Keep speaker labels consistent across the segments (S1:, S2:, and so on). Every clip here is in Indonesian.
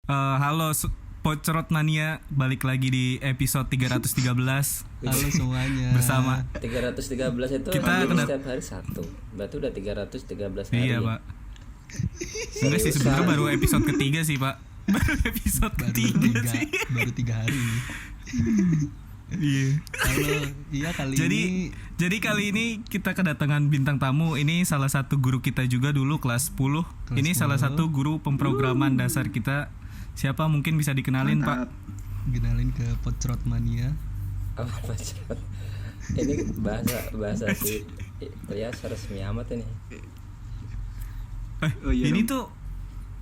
S1: Halo Pocerot Mania, balik lagi di episode 313.
S2: Halo semuanya.
S1: Bersama
S3: 313 itu
S1: kita
S3: setiap hari satu. Berarti udah 313 hari.
S1: Iya, Pak. Enggak sih, sebenarnya baru episode ketiga sih, Pak. Baru episode ketiga sih.
S2: Baru 3 hari.
S1: Iya. Jadi kali ini kita kedatangan bintang tamu. Ini salah satu guru kita juga dulu kelas 10. Ini 10. Salah satu guru pemrograman dasar kita. Siapa mungkin bisa dikenalin, Pak?
S2: Kenalin ke Pocerot Mania.
S3: Apa Pocerot? Ini bahasa si Rias resmi amat ini.
S1: Ini tuh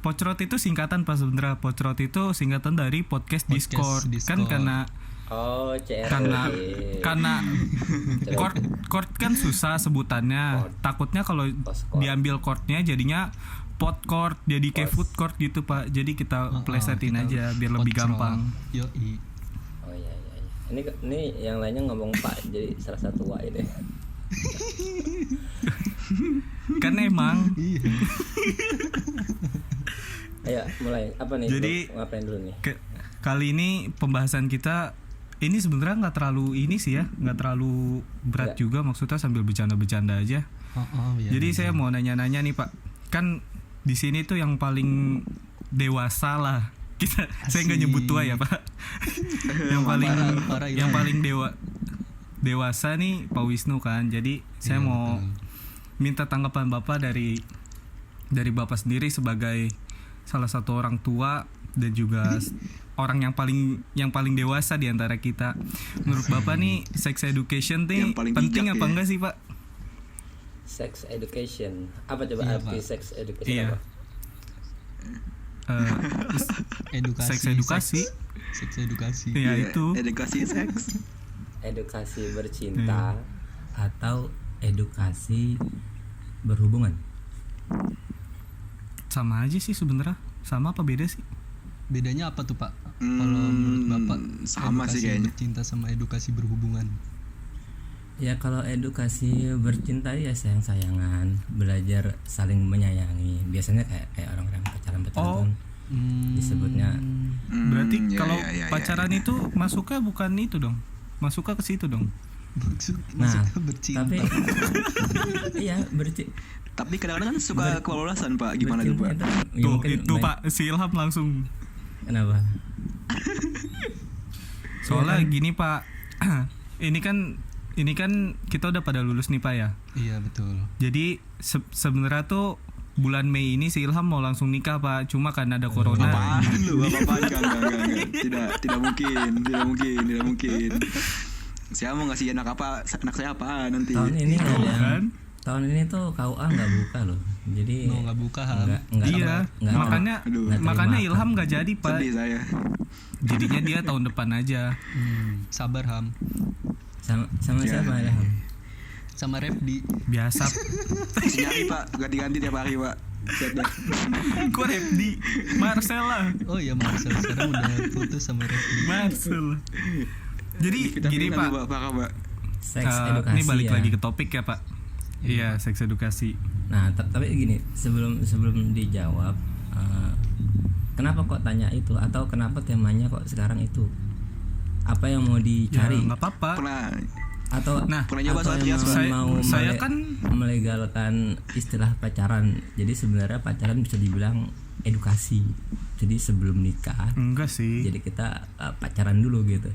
S1: Pocerot itu singkatan, Pak, sebenarnya. Pocerot itu singkatan dari podcast Discord. Kan karena
S3: CRT.
S1: Karena chord kan susah sebutannya. Takutnya kalau diambil chordnya jadinya pot chord, jadi kayak food chord gitu, Pak. Jadi kita plesetin aja biar lebih gampang.
S2: Yoi.
S3: Oh iya. Ini yang lainnya ngomong Pak, jadi salah satu wa ini.
S1: Kan emang.
S2: Iya.
S3: Ayo mulai. Apa nih?
S1: Jadi
S3: ngapain dulu nih?
S1: Kali ini pembahasan kita ini sebenarnya nggak terlalu ini sih ya, nggak terlalu berat juga, maksudnya sambil bercanda-bercanda aja.
S2: Iya,
S1: jadi saya mau nanya-nanya nih, Pak. Kan di sini tuh yang paling dewasa lah. Saya nggak nyebut tua ya, Pak. yang paling dewasa nih Pak Wisnu kan. Jadi saya mau minta tanggapan Bapak dari Bapak sendiri sebagai salah satu orang tua dan juga orang yang paling dewasa di antara kita. Menurut Bapak nih, sex education nih penting apa enggak sih, Pak?
S3: Sex education. Apa coba arti sex education?
S1: Iya.
S3: Apa?
S1: Sex edukasi.
S2: Sex edukasi.
S1: Ya, itu.
S4: Edukasi seks.
S3: Edukasi bercinta atau edukasi berhubungan.
S1: Sama aja sih sebenarnya. Sama apa beda sih?
S2: Bedanya apa tuh, Pak? Kalau menurut Bapak
S4: sama sih kayaknya.
S2: Bercinta sama edukasi berhubungan.
S3: Ya kalau edukasi bercinta ya sayang-sayangan, belajar saling menyayangi. Biasanya kayak orang-orang pacaran kan disebutnya.
S1: Berarti kalau
S4: ya,
S1: pacaran itu masuknya bukan itu dong. Masuknya ke situ dong.
S2: Maksudnya bercinta.
S3: Tapi iya
S4: Tapi kadang-kadang kan suka kewalasan, Pak. Gimana tuh, Pak?
S1: Itu Pak, si Ilham langsung.
S3: Kenapa?
S1: Soalnya gini, Pak. Ini kan kita udah pada lulus nih, Pak ya.
S2: Iya, betul.
S1: Jadi sebenarnya tuh bulan Mei ini si Ilham mau langsung nikah, Pak. Cuma karena ada corona.
S4: Apaan lu? Apaan? Enggak. Tidak mungkin. Saya mau ngasih anak saya apa nanti?
S3: Tahun ini tuh KUA nggak buka loh. Jadi
S2: nggak buka, Ham.
S1: Iya. Makanya Ilham nggak jadi, Pak.
S4: Sedih saya.
S1: Jadinya dia tahun depan aja.
S2: Sabar, Ham.
S3: Sama siapa ya, Ham?
S2: Sama Refdi.
S1: Biasa.
S4: Nyari, Pak, ganti-ganti tiap hari, Pak.
S1: Kok Refdi? Marcel lah.
S2: Oh iya, Marcel sekarang udah putus sama Refdi.
S1: Marcel. Jadi gini, Pak.
S3: Seks edukasi.
S1: Ini balik
S3: ya.
S1: lagi ke topik ya, Pak. Iya, seks edukasi.
S3: Nah, tapi gini, sebelum dijawab, kenapa kok tanya itu atau kenapa temanya kok sekarang itu? Apa yang mau dicari?
S1: Ya, nggak apa-apa.
S4: Pernah nyoba soal
S1: saya kan
S3: melegalkan istilah pacaran. Jadi sebenarnya pacaran bisa dibilang edukasi. Jadi sebelum nikah.
S1: Enggak sih.
S3: Jadi kita pacaran dulu gitu.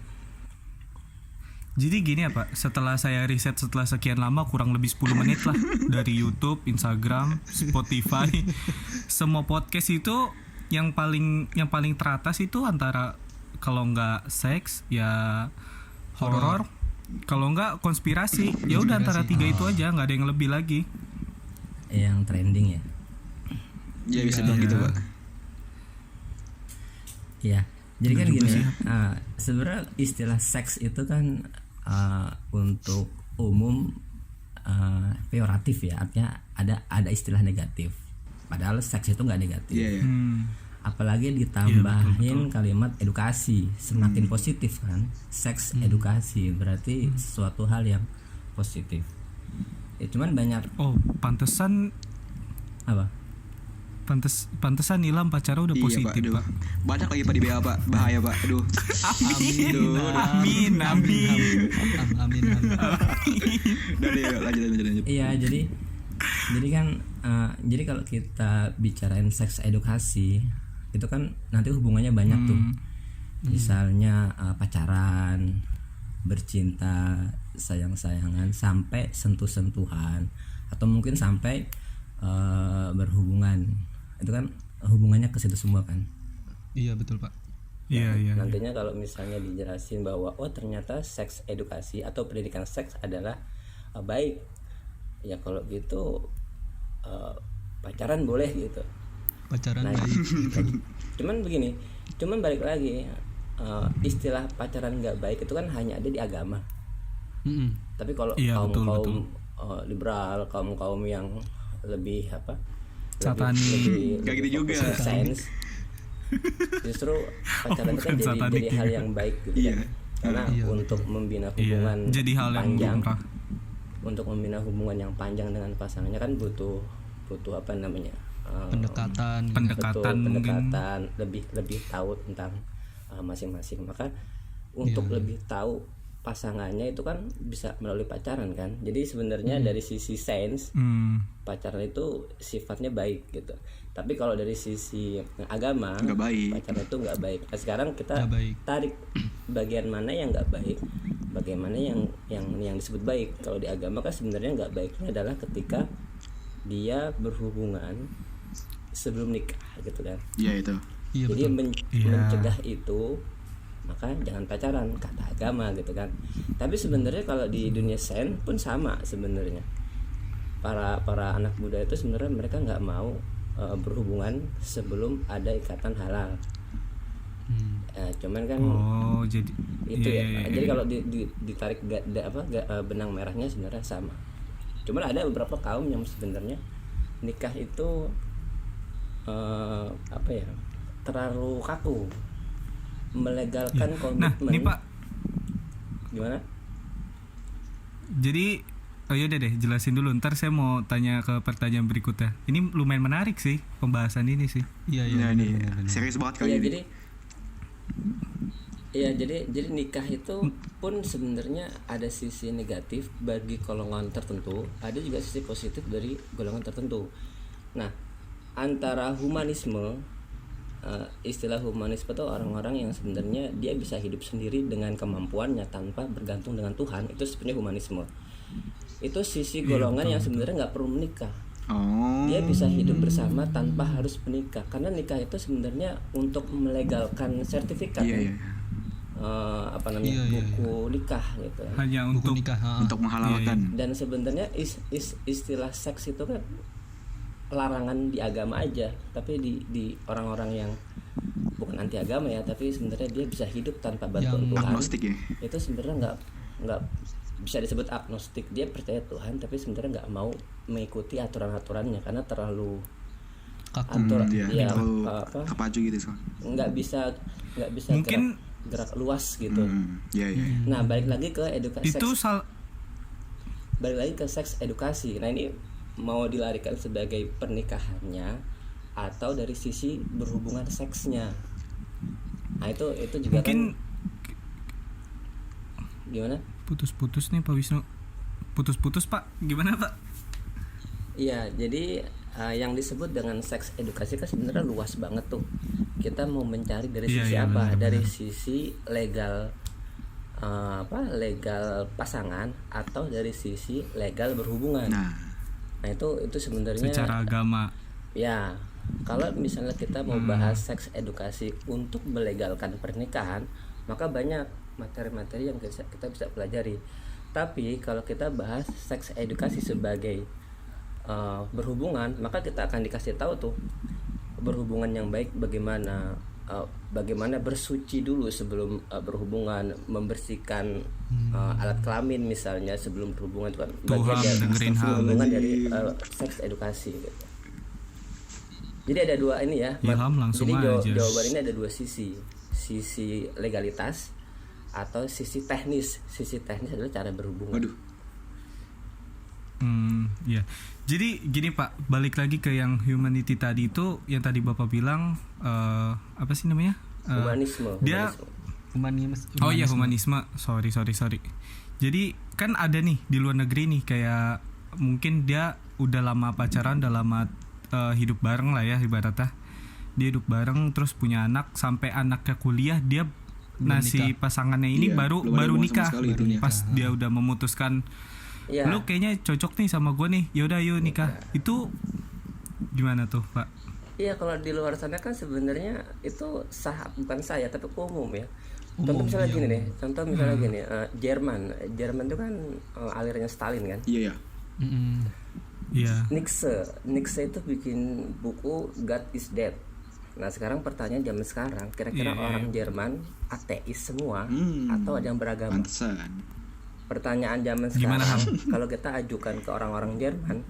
S1: Jadi gini ya, Pak, setelah saya riset setelah sekian lama, kurang lebih 10 menit lah, dari YouTube, Instagram, Spotify, semua podcast itu yang paling teratas itu antara kalau nggak seks ya horor, kalau nggak konspirasi. Ya udah antara 3 itu aja, nggak ada yang lebih lagi.
S3: Yang trending ya.
S4: Ya bisa bilang gitu, Pak.
S3: Iya. Jadi kan gini, sebenarnya istilah seks itu kan untuk umum peyoratif ya, artinya ada istilah negatif. Padahal seks itu nggak negatif.
S4: Yeah.
S3: Apalagi ditambahin kalimat edukasi, semakin positif kan. Seks edukasi berarti sesuatu hal yang positif. Ya cuman banyak.
S1: Oh, pantesan
S3: Apa?
S1: Pantesan Ilham pacarnya udah
S4: Iya,
S1: positif,
S4: Aduh.
S1: Pak.
S4: Banyak lagi Pak di BA Pak. Bahaya Pak. Aduh.
S1: Amin.
S2: Amin.
S4: Udah deh, lanjut.
S3: Iya, jadi kan jadi kalau kita bicarain seks edukasi itu kan nanti hubungannya banyak tuh. Misalnya pacaran, bercinta, sayang-sayangan sampai sentuh-sentuhan atau mungkin sampai berhubungan. Itu kan hubungannya ke situ semua kan.
S2: Iya betul Pak.
S1: Iya.
S3: Nantinya kalau misalnya dijelasin bahwa oh ternyata seks edukasi atau pendidikan seks adalah baik, ya kalau gitu pacaran boleh gitu.
S2: Pacaran
S3: Nah,
S2: baik.
S3: cuman balik lagi istilah pacaran nggak baik itu kan hanya ada di agama.
S2: Mm-mm.
S3: Tapi kalau
S1: Iya,
S3: kaum
S1: betul.
S3: liberal, kaum yang lebih apa?
S1: Satani.
S4: Nggak gitu juga.
S3: Sains. Justru pacaran itu kan
S1: bukan satanik
S3: jadi hal
S1: juga.
S3: yang baik gitu
S4: Iya.
S3: kan. Karena
S2: Iya,
S3: untuk membina
S1: Iya.
S3: hubungan
S1: Jadi hal yang
S3: panjang,
S1: lumrah.
S3: untuk membina hubungan yang panjang dengan pasangannya kan butuh apa namanya?
S2: Pendekatan.
S1: Pendekatan
S3: Betul,
S1: mungkin.
S3: pendekatan lebih tahu tentang masing-masing. Maka untuk
S2: Iya.
S3: lebih tahu pasangannya itu kan bisa melalui pacaran kan. Jadi sebenarnya dari sisi sains pacaran itu sifatnya baik gitu. Tapi kalau dari sisi agama
S4: Nggak baik.
S3: pacaran itu nggak baik. Nah, sekarang kita
S2: Nggak baik.
S3: tarik bagian mana yang nggak baik, bagaimana yang disebut baik. Kalau di agama kan sebenarnya nggak baiknya adalah ketika dia berhubungan sebelum nikah gitu kan.
S4: Iya itu.
S2: Iya
S3: Jadi
S2: betul.
S3: mencegah itu maka jangan pacaran kata agama gitu kan. Tapi sebenarnya kalau di dunia sains pun sama sebenarnya. Para anak muda itu sebenarnya mereka nggak mau berhubungan sebelum ada ikatan halal. Cuman kan
S1: Oh, jadi
S3: itu
S1: iya.
S3: Jadi kalau ditarik benang merahnya sebenarnya sama. Cuman ada beberapa kaum yang sebenarnya nikah itu terlalu kaku, melegalkan komitmen.
S1: Nah, ini Pak.
S3: Gimana?
S1: Jadi yaudah deh, jelasin dulu. Ntar saya mau tanya ke pertanyaan berikutnya. Ini lumayan menarik sih pembahasan ini sih.
S2: Iya.
S4: Nah ini
S2: benar.
S4: serius banget kali ini.
S3: Jadi nikah itu pun sebenarnya ada sisi negatif bagi golongan tertentu, ada juga sisi positif dari golongan tertentu. Nah, antara humanisme, istilah humanisme itu orang-orang yang sebenarnya dia bisa hidup sendiri dengan kemampuannya tanpa bergantung dengan Tuhan, itu sebenarnya humanisme. Itu sisi golongan yang sebenarnya nggak perlu menikah.
S4: Oh.
S3: Dia bisa hidup bersama tanpa harus menikah, karena nikah itu sebenarnya untuk melegalkan sertifikat.
S4: Iya.
S3: Buku nikah gitu.
S1: Hanya
S2: Buku
S1: untuk
S2: nikah.
S4: Untuk menghalalkan.
S3: Dan sebenarnya istilah seks itu kan larangan di agama aja, tapi di orang-orang yang bukan anti agama ya, tapi sebenarnya dia bisa hidup tanpa bantuan
S2: Yang
S3: Tuhan.
S4: agnostik ya.
S3: Itu sebenarnya nggak bisa disebut agnostik. Dia percaya Tuhan tapi sebenarnya nggak mau mengikuti aturan-aturannya karena terlalu
S2: Kaku.
S4: Terlalu terpacu gitu so.
S3: nggak bisa
S1: mungkin
S3: gerak luas gitu.
S4: Iya.
S3: Nah, balik lagi ke edukasi
S1: itu
S3: balik lagi ke seks edukasi. Nah, ini mau dilarikan sebagai pernikahannya atau dari sisi berhubungan seksnya. Nah, itu juga
S1: mungkin
S3: kan gimana?
S1: putus-putus nih Pak Wisnu. Putus-putus Pak. Gimana Pak?
S3: Iya, jadi yang disebut dengan seks edukasi kan sebenarnya luas banget tuh. Kita mau mencari dari sisi apa?
S1: Benar.
S3: Dari sisi legal legal pasangan atau dari sisi legal berhubungan. Nah, itu sebenarnya
S1: Secara agama.
S3: ya, kalau misalnya kita mau bahas seks edukasi untuk melegalkan pernikahan, maka banyak materi-materi yang kita bisa pelajari. Tapi kalau kita bahas seks edukasi sebagai berhubungan, maka kita akan dikasih tahu tuh berhubungan yang baik bagaimana bersuci dulu sebelum berhubungan, membersihkan alat kelamin misalnya sebelum berhubungan, itu kan
S1: Tuhan dengerin hal
S3: berhubungan dari seks edukasi gitu. Jadi ada dua ini ya.
S1: Ilham langsung
S3: Jadi
S1: aja. jawaban
S3: ini ada dua sisi legalitas atau sisi teknis. Sisi teknis adalah cara berhubungan.
S4: Waduh.
S1: Ya. Jadi gini Pak, balik lagi ke yang humanity tadi itu, yang tadi Bapak bilang apa sih namanya?
S5: Humanisme.
S1: Dia
S5: humanisme.
S1: Oh iya, humanisme. Sorry. Jadi kan ada nih di luar negeri nih, kayak mungkin dia udah lama pacaran, udah lama hidup bareng lah ya ibaratnya. Dia hidup bareng terus punya anak, sampai anaknya kuliah dia nasi pasangannya ini
S4: Iya,
S1: baru
S4: belum ada hubungan
S1: nikah.
S4: sama sekali itunya.
S1: Pas dia udah memutuskan
S5: Iya.
S1: lu kayaknya cocok nih sama gue nih, yaudah yuk nikah. Itu gimana tuh Pak?
S5: Iya, kalau di luar sana kan sebenarnya itu sah, bukan saya tapi umum ya. Contoh misalnya gini deh, Jerman itu kan alirannya Stalin kan.
S4: Iya ya.
S1: Iya.
S5: Nietzsche itu bikin buku God is Dead. Nah sekarang pertanyaan zaman sekarang, kira-kira orang Jerman ateis semua atau ada yang beragama?
S4: Pantesan.
S5: Pertanyaan zaman
S1: Gimana,
S5: sekarang, kalau kita ajukan ke orang-orang Jerman,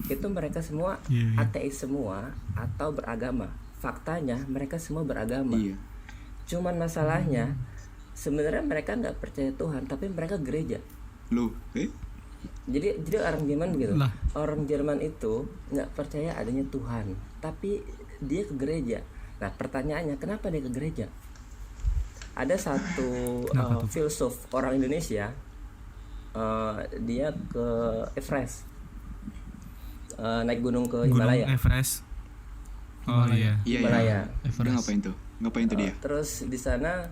S5: itu mereka semua ateis semua atau beragama. Faktanya mereka semua beragama.
S4: Iya.
S5: Cuman masalahnya sebenarnya mereka nggak percaya Tuhan, tapi mereka gereja.
S4: Loh,
S5: Jadi orang Jerman gitu.
S1: Lah.
S5: Orang Jerman itu nggak percaya adanya Tuhan, tapi dia ke gereja. Nah pertanyaannya, kenapa dia ke gereja? Ada satu filsuf orang Indonesia, dia ke Everest, naik gunung ke Himalaya.
S1: Gunung Everest. Oh iya.
S5: Himalaya.
S4: Dia ngapain tuh dia?
S5: Terus di sana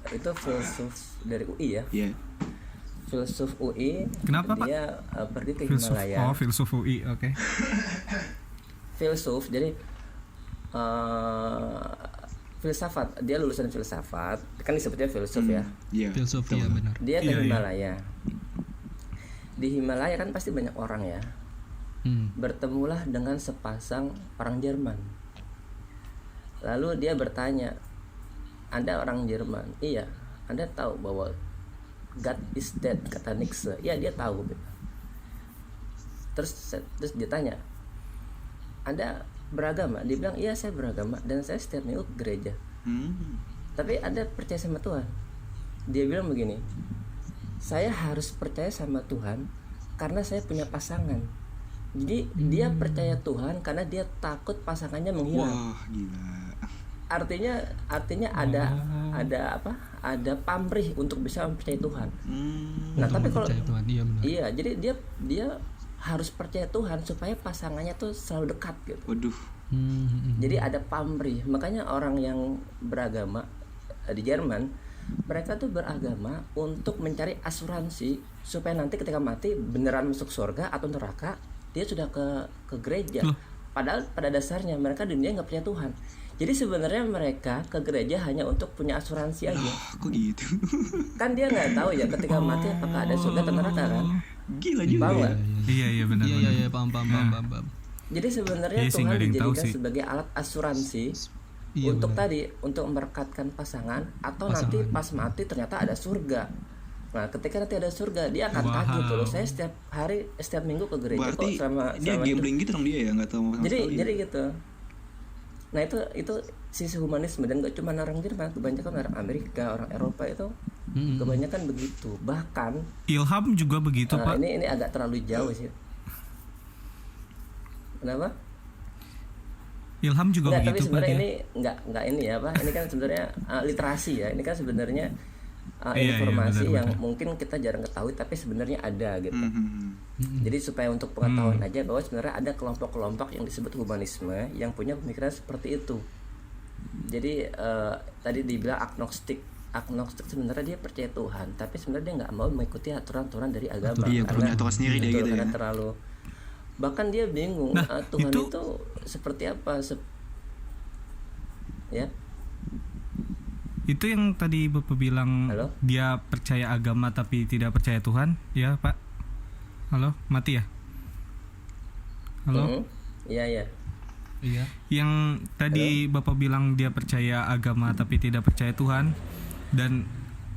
S5: itu filsuf dari UI ya.
S4: Iya.
S5: Filsuf UI.
S1: Kenapa, Pak?
S5: Dia pergi ke
S1: Filsuf.
S5: Himalaya.
S1: Oh, filsuf UI, oke.
S5: Filsuf, jadi filsafat, dia lulusan filsafat, kan disebutnya filsuf ya.
S4: Iya.
S2: Filosofi ya benar.
S5: Dia ke
S1: Iya, iya.
S5: Himalaya. Di Himalaya kan pasti banyak orang ya. Bertemulah dengan sepasang orang Jerman. Lalu dia bertanya, "Anda orang Jerman?" "Iya." "Anda tahu bahwa God is dead," kata Nietzsche. "Iya, dia tahu." Terus dia tanya, "Anda beragama?" Dia bilang, "Iya, saya beragama dan saya setiap minggu ke gereja." "Tapi Anda percaya sama Tuhan?" Dia bilang begini, "Saya harus percaya sama Tuhan karena saya punya pasangan." Jadi dia percaya Tuhan karena dia takut pasangannya menghilang.
S4: Wah, gila.
S5: Artinya ada apa? Ada pamrih untuk bisa mempercayai Tuhan. Nah, tapi kalau
S2: Percaya Tuhan, iya benar.
S5: iya, jadi dia harus percaya Tuhan supaya pasangannya tuh selalu dekat gitu.
S4: Waduh.
S5: Jadi ada pamrih. Makanya orang yang beragama di Jerman, mereka tuh beragama untuk mencari asuransi supaya nanti ketika mati beneran masuk surga atau neraka, dia sudah ke gereja. Padahal pada dasarnya mereka di dunia nggak percaya Tuhan. Jadi sebenarnya mereka ke gereja hanya untuk punya asuransi aja.
S4: Kok gitu?
S5: Kan dia nggak tahu ya ketika mati apakah ada surga atau neraka kan.
S4: Gila juga.
S5: Paham nggak?
S1: Iya benar.
S2: Iya paham.
S5: Jadi sebenarnya
S1: Iya sih,
S5: Tuhan
S1: nggak ada yang tahu
S5: dijadikan
S1: sih.
S5: sebagai alat asuransi
S2: Iya,
S5: untuk
S2: benar.
S5: tadi untuk merekatkan pasangan atau nanti pas mati ternyata ada surga. Nah, ketika nanti ada surga, dia akan kaget tuh. Saya setiap minggu ke gereja
S4: Berarti
S5: kok sama
S4: dia gambling gitu dong dia ya, nggak tahu sama sekali.
S5: jadi gitu. Nah, itu sisi humanisme dan gak cuma orang Jerman, kebanyakan orang Amerika, orang Eropa itu kebanyakan begitu. Bahkan
S1: Ilham juga begitu, Pak.
S5: ini agak terlalu jauh sih. Kenapa?
S1: Ilham juga
S5: Enggak, tapi
S1: begitu, Pak.
S5: sebenarnya
S1: dia.
S5: ini enggak ini ya, Pak. Ini kan sebenarnya literasi ya. Ini kan sebenarnya
S1: Iya,
S5: informasi
S1: benar,
S5: yang
S1: benar.
S5: mungkin kita jarang ketahui tapi sebenarnya ada gitu.
S4: Mhm.
S5: Jadi supaya untuk pengetahuan aja bahwa sebenarnya ada kelompok-kelompok yang disebut humanisme yang punya pemikiran seperti itu. Jadi tadi dibilang agnostik sebenarnya dia percaya Tuhan, tapi sebenarnya dia nggak mau mengikuti aturan-aturan dari agama.
S4: Iya, punya aturan sendiri dia gitu
S5: karena
S4: ya.
S5: terlalu, bahkan dia bingung Tuhan itu seperti apa ya.
S1: Itu yang tadi Bapak bilang
S5: Halo?
S1: dia percaya agama tapi tidak percaya Tuhan, ya Pak? Halo, mati ya? Halo?
S5: Iya.
S2: Iya.
S1: Yang tadi Bapak bilang dia percaya agama tapi tidak percaya Tuhan, dan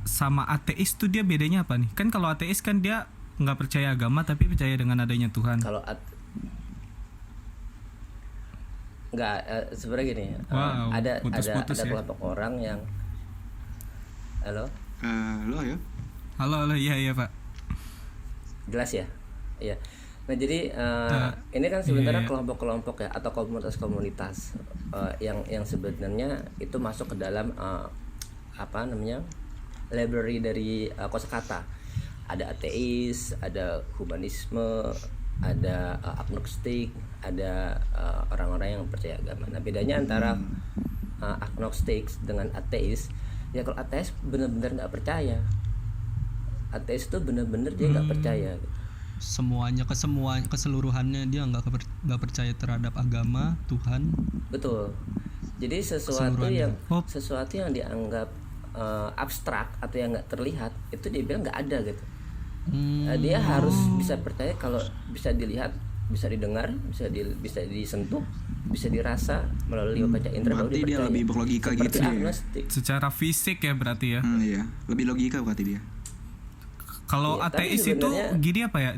S1: sama ateis tuh dia bedanya apa nih? Kan kalau ateis kan dia nggak percaya agama tapi percaya dengan adanya Tuhan.
S5: Kalau nggak sebenarnya gini,
S1: Wow,
S5: ada
S1: putus-putus ya.
S5: kelompok orang yang
S4: Lo ya?
S1: Halo, iya Pak.
S5: jelas ya. Iya. Nah jadi ini kan sebenarnya kelompok-kelompok ya atau komunitas-komunitas yang sebenarnya itu masuk ke dalam library dari kosakata. Ada ateis, ada humanisme, ada agnostik, ada orang-orang yang percaya agama. Nah bedanya antara agnostik dengan ateis, ya kalau ateis benar-benar nggak percaya. Ateis itu benar-benar dia nggak percaya. Gitu.
S2: Semuanya keseluruhannya dia nggak percaya terhadap agama Tuhan.
S5: Betul. Jadi sesuatu yang dianggap abstrak atau yang nggak terlihat itu dia bilang nggak ada gitu. Dia harus bisa percaya kalau bisa dilihat, bisa didengar, bisa disentuh, bisa dirasa melalui baca indera.
S4: Berarti dia lebih berlogika
S5: seperti
S4: gitu
S5: agnostik.
S1: Secara fisik ya berarti ya.
S4: Iya, lebih logika berarti dia.
S1: Kalau
S5: Iya,
S1: ateis
S5: tapi
S1: itu
S5: sebenarnya-
S1: gini apa ya?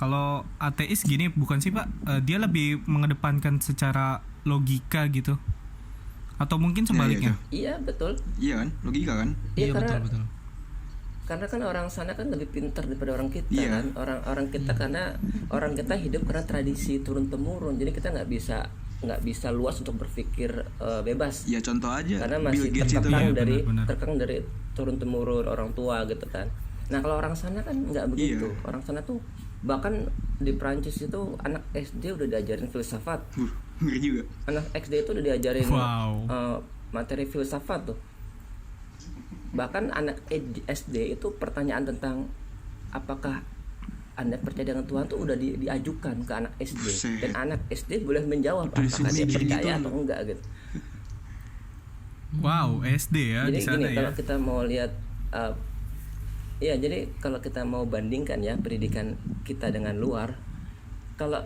S1: Kalau ateis gini bukan sih Pak? Dia lebih mengedepankan secara logika gitu. Atau mungkin sebaliknya.
S5: Iya betul.
S4: Iya kan, logika kan.
S5: Iya,
S2: Iya
S5: karena
S2: betul.
S5: karena kan orang sana kan lebih pintar daripada orang kita
S4: Iya.
S5: kan. Orang kita karena orang kita hidup karena tradisi turun temurun. Jadi kita nggak bisa luas untuk berpikir bebas.
S4: Ya contoh aja.
S5: Karena
S4: Bill
S5: masih
S4: Gates itu
S5: terkekang
S1: Iya,
S5: dari
S1: benar-benar.
S5: terkekang dari turun temurun orang tua gitu kan. Nah kalau orang sana kan nggak begitu.
S4: Iya.
S5: Orang sana tuh bahkan di Prancis itu anak SD udah diajarin filsafat.
S4: Ngeri juga.
S5: Anak SD itu udah diajarin
S1: Wow.
S5: materi filsafat tuh. Bahkan anak SD itu pertanyaan tentang apakah Anda percaya dengan Tuhan tuh udah diajukan ke anak SD.
S4: Buset.
S5: Dan anak SD boleh menjawab
S4: Dari
S5: apakah dia
S4: segi
S5: percaya
S4: gitu
S5: atau enggak gitu.
S1: Wow, SD ya
S5: Jadi
S1: di sana
S5: gini,
S1: ya.
S5: kalau kita mau lihat ya jadi kalau kita mau bandingkan ya pendidikan kita dengan luar, kalau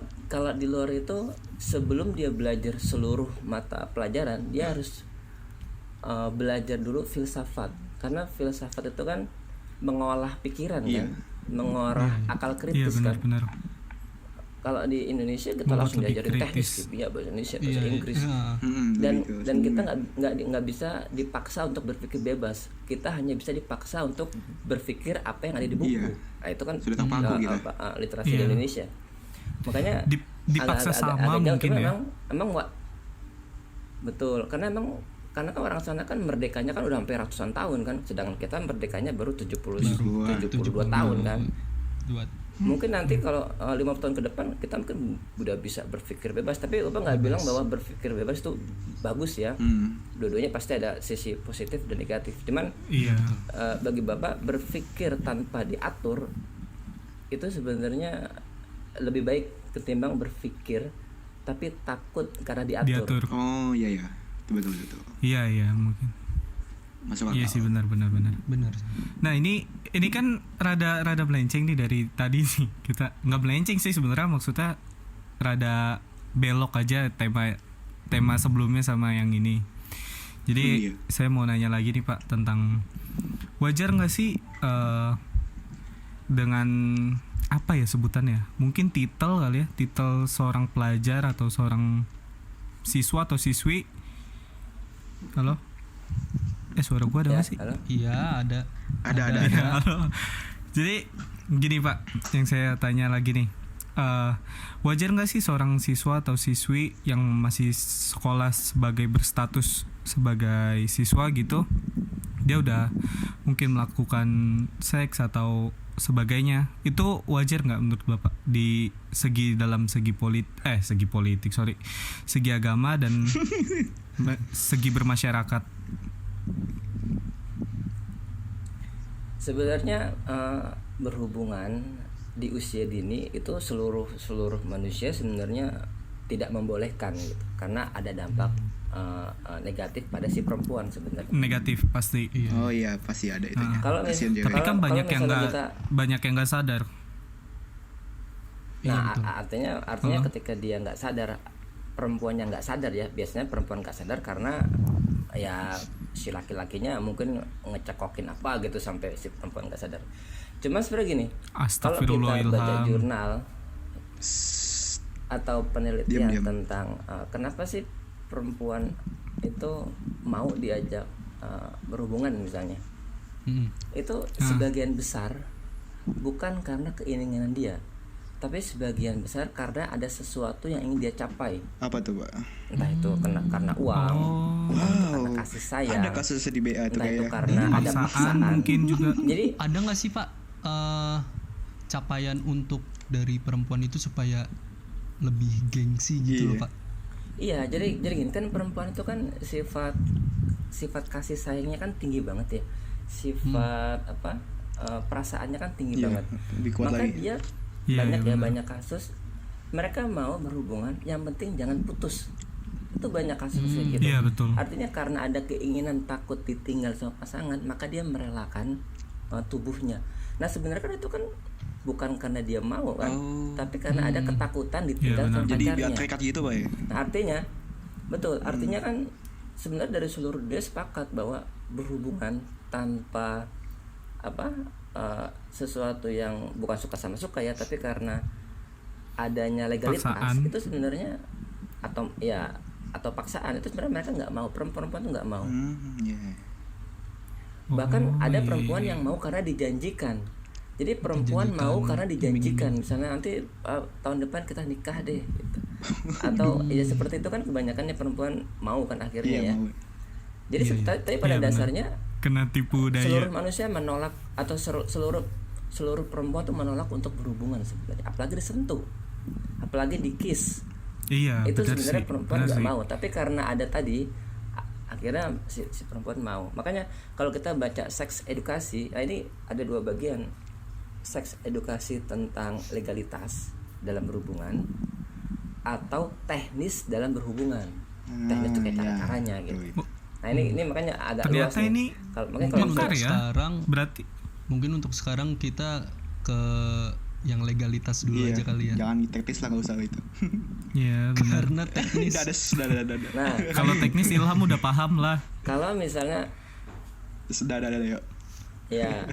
S5: di luar itu sebelum dia belajar seluruh mata pelajaran dia harus belajar dulu filsafat, karena filsafat itu kan mengolah pikiran kan, mengolah akal
S1: Iya
S5: kritis kan.
S1: benar-benar.
S5: Kalau di Indonesia kita
S1: Membuat
S5: langsung
S1: lebih
S5: diajarin teknis,
S1: kritis.
S5: kimia, bahasa Indonesia, bahasa
S2: Iya,
S5: Inggris.
S2: iya.
S5: Dan kita nggak bisa dipaksa untuk berpikir bebas. Kita hanya bisa dipaksa untuk berpikir apa yang ada di buku.
S4: Iya.
S5: Nah, itu kan
S4: Sudah terpaku kita.
S5: literasi
S1: Iya.
S5: di Indonesia. Makanya
S1: Dipaksa sama
S5: jauh,
S1: mungkin
S5: cuma
S1: ya.
S5: emang betul, karena kan orang sana kan merdekanya kan udah hampir ratusan tahun kan, sedangkan kita merdekanya baru 72 tahun kan. Mungkin nanti kalau 50 tahun ke depan kita mungkin udah bisa berpikir bebas, tapi Bapak nggak bilang bahwa berpikir bebas itu bagus ya. Dua-duanya pasti ada sisi positif dan negatif. Cuman
S1: Iya.
S5: bagi Bapak berpikir tanpa diatur itu sebenarnya lebih baik ketimbang berpikir tapi takut karena diatur.
S1: Diatur.
S4: Oh iya ya, betul.
S1: Iya mungkin.
S4: Masuk akal.
S1: Iya sih benar.
S2: Benar.
S1: Nah ini kan rada melenceng nih dari tadi nih. Kita nggak melenceng sih sebenarnya, maksudnya rada belok aja tema sebelumnya sama yang ini. Jadi
S4: Iya.
S1: saya mau nanya lagi nih Pak tentang wajar nggak sih dengan apa ya sebutannya? Mungkin titel kali ya, titel seorang pelajar atau seorang siswa atau siswi. Halo? Suara gua ada
S5: Ya,
S1: nggak sih?
S5: halo?
S2: Iya, ada.
S4: Ada.
S1: Ya, halo. Jadi gini Pak, yang saya tanya lagi nih, wajar nggak sih seorang siswa atau siswi yang masih sekolah sebagai berstatus sebagai siswa gitu, dia udah mungkin melakukan seks atau sebagainya, itu wajar nggak menurut Bapak di segi politik, segi agama dan segi bermasyarakat?
S5: Sebenarnya berhubungan di usia dini itu seluruh manusia sebenarnya tidak membolehkan gitu, karena ada dampak negatif pada si perempuan sebenarnya.
S1: Negatif pasti.
S4: Oh iya, pasti ada itunya.
S5: Kalau
S4: Kasian cewek.
S1: Tapi kan
S5: Kalau
S1: banyak yang
S5: misalnya
S1: nggak sadar.
S5: Nah, artinya ketika dia nggak sadar, perempuannya nggak sadar ya, biasanya perempuan nggak sadar karena ya si laki-lakinya mungkin ngecekokin apa gitu sampai si perempuan nggak sadar. Cuma sebenarnya gini, kalau kita baca jurnal atau penelitian
S4: Diam.
S5: tentang kenapa sih perempuan itu mau diajak berhubungan misalnya, itu sebagian besar bukan karena keinginan dia, tapi sebagian besar karena ada sesuatu yang ingin dia capai.
S4: Apa tuh, Pak?
S5: Entah itu karena uang, entah itu karena kasih sayang,
S4: Ada kasus di BA tuh
S5: entah itu
S4: kayak.
S5: karena ada
S1: Paksaan
S5: paksaan.
S1: mungkin juga.
S5: Jadi
S2: Ada nggak sih Pak capaian untuk dari perempuan itu supaya lebih gengsi gitu loh
S4: Iya.
S2: Pak?
S5: iya, jadi gini kan, perempuan itu kan sifat kasih sayangnya kan tinggi banget ya. Sifat perasaannya kan tinggi
S4: Iya,
S5: banget.
S4: lebih kuat
S5: Maka
S4: lagi.
S5: dia
S1: Iya,
S5: banyak
S1: iya,
S5: ya
S1: benar.
S5: banyak kasus mereka mau berhubungan, yang penting jangan putus. Itu banyak kasus kayak gitu.
S1: Iya, betul.
S5: Artinya karena ada keinginan takut ditinggal sama pasangan, maka dia merelakan tubuhnya. Nah sebenarnya kan itu kan bukan karena dia mau kan, tapi karena ada ketakutan ditinggal
S1: Iya, benar.
S5: sama
S4: Jadi biar
S5: pacarnya.
S4: terikat gitu, Pak ya.
S5: Nah artinya betul, artinya kan sebenarnya dari seluruh dunia sepakat bahwa berhubungan tanpa sesuatu yang bukan suka sama suka ya, tapi karena adanya legalitas
S1: Paksaan.
S5: itu sebenarnya atau paksaan itu sebenarnya mereka nggak mau, perempuan tuh nggak mau.
S4: Iya.
S5: Bahkan ada
S1: iya,
S5: perempuan
S1: iya.
S5: yang mau karena dijanjikan. Jadi perempuan mau karena dijanjikan, misalnya nanti tahun depan kita nikah deh gitu. Atau ya seperti itu kan kebanyakannya perempuan mau kan akhirnya
S4: Iya,
S5: ya.
S4: mau.
S5: Jadi tapi pada
S1: Iya, benar.
S5: dasarnya
S1: Kena tipu
S5: seluruh
S1: daya.
S5: manusia menolak, atau seluruh perempuan tuh menolak untuk berhubungan sebenarnya, apalagi disentuh, apalagi di kiss.
S1: Iya,
S5: Itu
S1: benar
S5: sebenarnya
S1: sih,
S5: perempuan
S1: benar
S5: nggak
S1: sih.
S5: mau, tapi karena ada tadi akhirnya si perempuan mau. Makanya kalau kita baca seks edukasi, ini ada dua bagian. Seks edukasi tentang legalitas dalam berhubungan atau teknis dalam berhubungan. Teknis itu kayak
S4: Iya.
S5: cara-caranya gitu.
S4: Tuh.
S5: Nah ini makanya agak luas
S1: Ternyata
S5: nih.
S1: ini
S5: Makanya
S2: Mungkin
S5: kalau
S1: Bongkar
S2: untuk
S1: ya.
S2: sekarang
S1: Berarti
S2: mungkin untuk sekarang kita ke yang legalitas dulu
S4: Iya.
S2: aja kali ya.
S4: Jangan teknis lah, nggak usah itu.
S1: ya benar.
S2: Karena teknis
S4: Sudah.
S5: nah
S1: Kalau teknis Ilham udah paham lah.
S5: kalau misalnya
S4: Sudah, yuk.
S5: ya,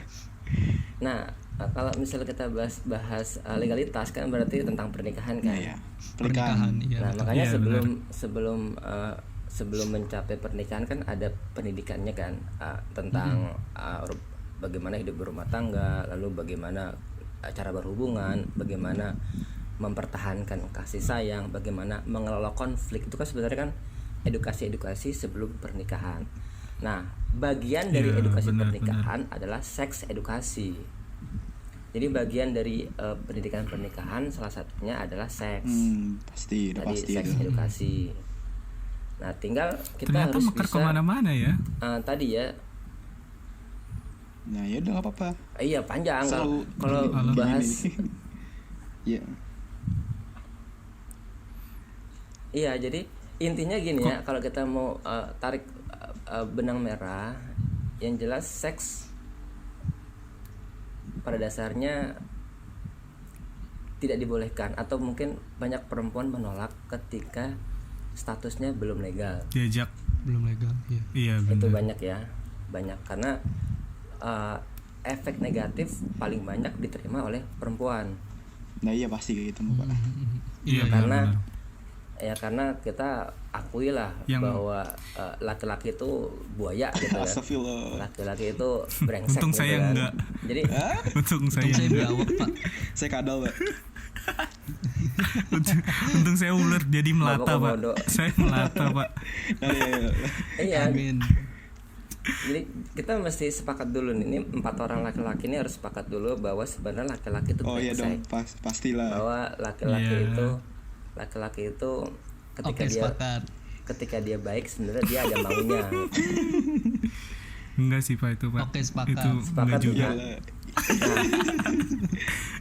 S5: nah kalau misalnya kita bahas legalitas kan berarti tentang pernikahan kan.
S4: Iya.
S2: pernikahan ya.
S5: Nah
S2: betul.
S5: makanya
S1: Iya,
S5: sebelum mencapai pernikahan kan ada pendidikannya kan, tentang bagaimana hidup berumah tangga, lalu bagaimana cara berhubungan, bagaimana mempertahankan kasih sayang, bagaimana mengelola konflik. Itu kan sebenarnya kan edukasi sebelum pernikahan. Nah bagian dari
S1: Iya,
S5: edukasi
S1: benar,
S5: pernikahan adalah seks edukasi. Jadi bagian dari pendidikan pernikahan salah satunya adalah seks.
S4: Pasti, udah
S5: Tadi
S4: pasti
S5: seks
S4: itu.
S5: edukasi. Nah tinggal kita
S1: Ternyata
S5: harus
S1: mekar
S5: bisa
S1: kemana-mana ya.
S5: tadi ya.
S4: Nah, ya udah nggak apa-apa.
S5: Iya panjang
S4: Selalu
S5: kalau
S4: gini,
S5: bahas.
S4: Iya.
S5: Iya jadi intinya gini ya, kalau kita mau tarik benang merah, yang jelas seks pada dasarnya tidak dibolehkan, atau mungkin banyak perempuan menolak ketika statusnya belum legal.
S1: Diajak.
S2: belum legal ya.
S1: Iya
S5: Itu
S1: benar.
S5: banyak ya, banyak karena efek negatif paling banyak diterima oleh perempuan.
S4: Nah, iya pasti kayak gitu, Pak.
S1: Iya
S5: Karena
S1: benar.
S5: ya karena kita akui lah
S1: Yang-
S5: bahwa laki-laki itu buaya gitu kan.
S4: Astagfirullah.
S5: Laki-laki itu brengsek
S1: Untung
S5: gitu
S1: saya
S5: kan.
S1: enggak.
S5: Jadi
S1: Untung saya
S2: Untung saya
S1: enggak.
S2: biawak Pak.
S4: Saya kadal, Pak.
S1: Untung saya ular jadi melata, Pak.
S5: Komodo.
S1: Saya melata, Pak.
S4: Nah, iya.
S5: iya,
S2: Amin.
S5: jadi kita mesti sepakat dulu nih, ini 4 orang laki-laki ini harus sepakat dulu bahwa sebenarnya laki-laki itu
S4: Oh iya dong,
S5: brengsek.
S4: pastilah.
S5: Bahwa laki-laki
S1: Iya.
S5: itu ketika
S2: Oke,
S5: dia
S2: sepakat.
S5: ketika dia baik sebenarnya dia ada maunya.
S1: Enggak sih, Pak, itu, Pak.
S2: Oke, sepakat.
S1: Itu
S5: Sepakat
S1: enggak juga.
S4: Iyalah.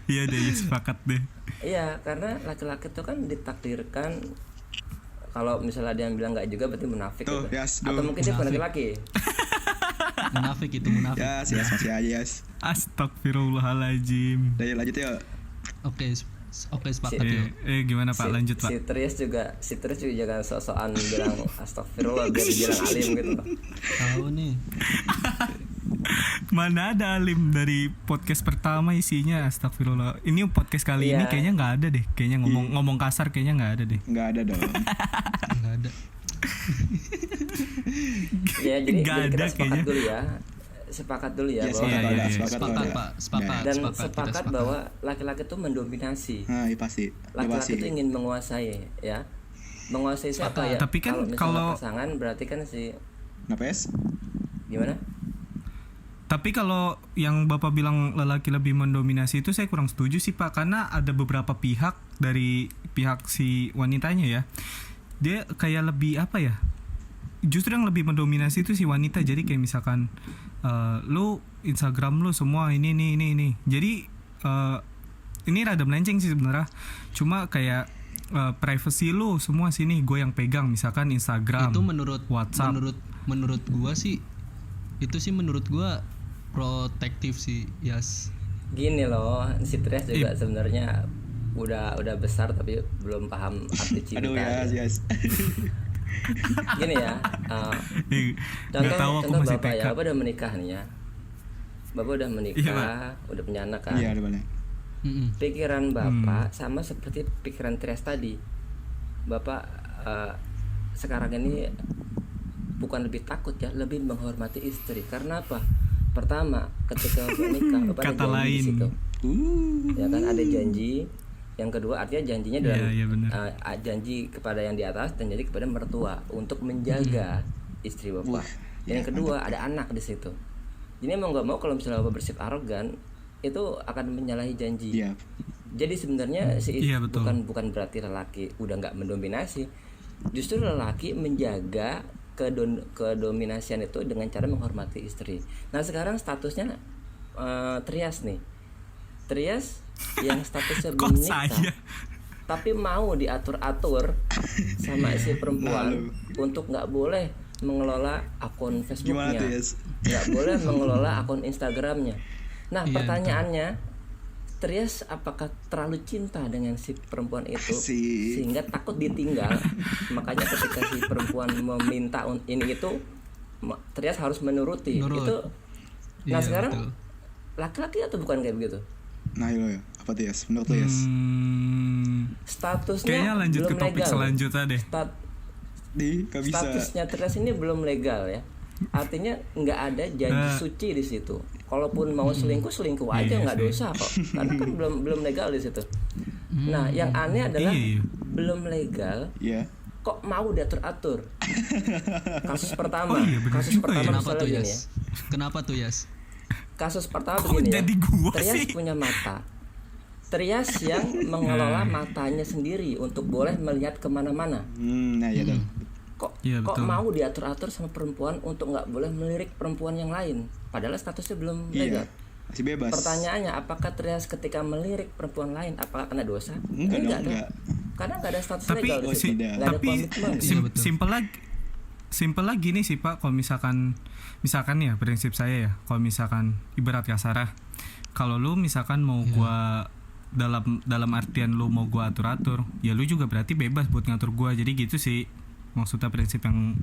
S1: Iya deh, ya, sepakat deh.
S5: Iya, karena laki-laki itu kan ditakdirkan, kalau misalnya dia yang bilang nggak juga berarti munafik
S4: Tuh,
S5: gitu.
S4: yes,
S5: Atau
S4: tuh.
S5: mungkin dia bukan
S2: Munafik.
S5: laki-laki.
S2: Munafik itu munafik.
S4: Yes, masih aja, yes.
S1: Astagfirullahaladzim.
S4: Udah, lanjut yuk.
S2: Oke, sepakat yuk.
S1: Gimana Pak? Lanjut, Pak.
S5: Si Trias juga jangan sok-sokan bilang astagfirullah biar dibilang alim gitu.
S2: Tahu nih.
S1: Mana ada alim dari podcast pertama isinya astagfirullah. Ini podcast kali ini
S5: Iya.
S1: kayaknya nggak ada deh. Kayaknya ngomong kasar kayaknya nggak ada deh.
S4: Nggak ada dong.
S2: Enggak ada.
S5: Ya jadi
S1: Nggak
S5: kita
S1: ada
S5: sepakat
S1: kayaknya.
S5: dulu ya. sepakat dulu ya
S4: Ya,
S5: bahwa
S4: sepakat,
S1: iya,
S4: ada,
S1: iya.
S4: sepakat,
S2: Sepakat
S4: ada.
S2: Pak, sepakat.
S5: dan
S2: kita
S5: sepakat bahwa laki-laki itu mendominasi.
S4: Nah, iya pasti. Udah
S5: Laki-laki
S4: pasti.
S5: itu ingin menguasai ya. Menguasai siapa ya?
S1: Tapi kan
S5: misalnya
S1: kalau-
S5: pasangan berarti kan si
S4: Kenapa es?
S5: gimana?
S1: Tapi kalau yang Bapak bilang lelaki lebih mendominasi itu saya kurang setuju sih Pak, karena ada beberapa pihak dari pihak si wanitanya ya. Dia kayak lebih apa ya? Justru yang lebih mendominasi itu si wanita. Jadi kayak misalkan lu Instagram lu semua ini. Jadi ini rada melenceng sih sebenarnya. Cuma kayak privacy lu semua sini gue yang pegang, misalkan Instagram.
S2: Itu menurut
S1: WhatsApp.
S2: menurut gua sih itu sih menurut gua protektif sih, Yas.
S5: Gini loh, si Tres juga sebenarnya udah besar tapi belum paham arti cinta.
S4: Aduh ya, yes.
S5: Gini ya,
S1: Nggak tahu aku masih
S5: Bapak ya,
S1: TK.
S5: Bapak udah menikah nih ya. Bapak udah menikah,
S1: Iya, Pak.
S5: udah punya anak kan.
S4: Iya, ada banyak.
S5: Pikiran Bapak sama seperti pikiran Tres tadi. Bapak sekarang ini bukan lebih takut ya, lebih menghormati istri. Karena apa? Pertama, ketika Bapak nikah, Bapak
S1: Kata
S5: ada janji di
S1: lain.
S5: situ. Ya kan, ada janji. Yang kedua artinya janjinya dalam
S1: Iya, benar.
S5: janji kepada yang di atas dan janji kepada mertua untuk menjaga istri Bapak. Yang kedua ada anak di situ. Jadi mau nggak mau kalau misalnya Bapak bersifat arogan itu akan menyalahi janji.
S4: Iya.
S5: Jadi sebenarnya
S1: Iya, betul.
S5: bukan berarti lelaki udah nggak mendominasi. Justru lelaki menjaga kedominasian itu dengan cara menghormati istri. Nah sekarang statusnya Trias nih. Trias yang statusnya belum
S1: Kok
S5: nikah,
S1: saya?
S5: tapi mau diatur-atur sama si perempuan untuk nggak boleh mengelola akun
S4: Gimana
S5: Facebooknya,
S4: tuh, Yes?
S5: nggak boleh mengelola akun Instagramnya. Nah
S2: Iya,
S5: pertanyaannya, Trias apakah terlalu cinta dengan si perempuan itu
S4: Asik.
S5: sehingga takut ditinggal? Makanya ketika si perempuan meminta ini itu, Trias harus menuruti.
S2: Nurut.
S5: Itu. Nah
S2: Iya,
S5: sekarang
S2: betul.
S5: laki-laki atau bukan kayak begitu?
S4: Nah, lo ya. Apa tuh, Yes? Menurut lo, Yes?
S5: Statusnya
S1: Kayaknya lanjut
S5: belum
S1: ke topik
S5: legal.
S1: selanjutnya deh.
S4: Gak bisa.
S5: Statusnya Trias ini belum legal ya. Artinya nggak ada janji suci di situ. Kalaupun mau selingkuh aja nggak dosa kok. Karena kan belum legal di situ. Nah, yang aneh adalah
S1: Iya.
S5: belum legal
S4: Iya.
S5: kok mau diatur-atur. Kasus pertama,
S1: Oh iya, bener
S5: kasus
S1: juga
S5: pertama
S1: ya.
S2: Kenapa
S5: misalnya
S2: tuh,
S5: gini ya.
S2: Yas? Kenapa tuh, Yas?
S5: Kasus pertama
S1: Kok
S5: begini
S1: jadi
S5: ya.
S1: gua
S5: Trias
S1: sih?
S5: punya mata. Trias yang mengelola matanya sendiri untuk boleh melihat kemana-mana.
S4: Nah, iya dong.
S5: Kok
S1: Iya,
S5: kok
S1: betul.
S5: mau diatur-atur sama perempuan untuk nggak boleh melirik perempuan yang lain, padahal statusnya belum
S4: Iya.
S5: legal.
S4: Masih bebas.
S5: Pertanyaannya, apakah Trias ketika melirik perempuan lain apakah kena dosa?
S4: Enggak dong,
S5: dong.
S4: enggak.
S5: Karena nggak ada status
S1: Tapi
S5: legal di situ. Nggak ada
S1: tapi
S5: komitmen.
S2: Iya, betul.
S1: simpel lagi nih sih Pak, kalau misalkan ya prinsip saya ya, kalau misalkan ibarat kasarah, kalau lu misalkan mau gua dalam artian lu mau gua atur-atur, ya lu juga berarti bebas buat ngatur gua. Jadi gitu sih maksudnya prinsip yang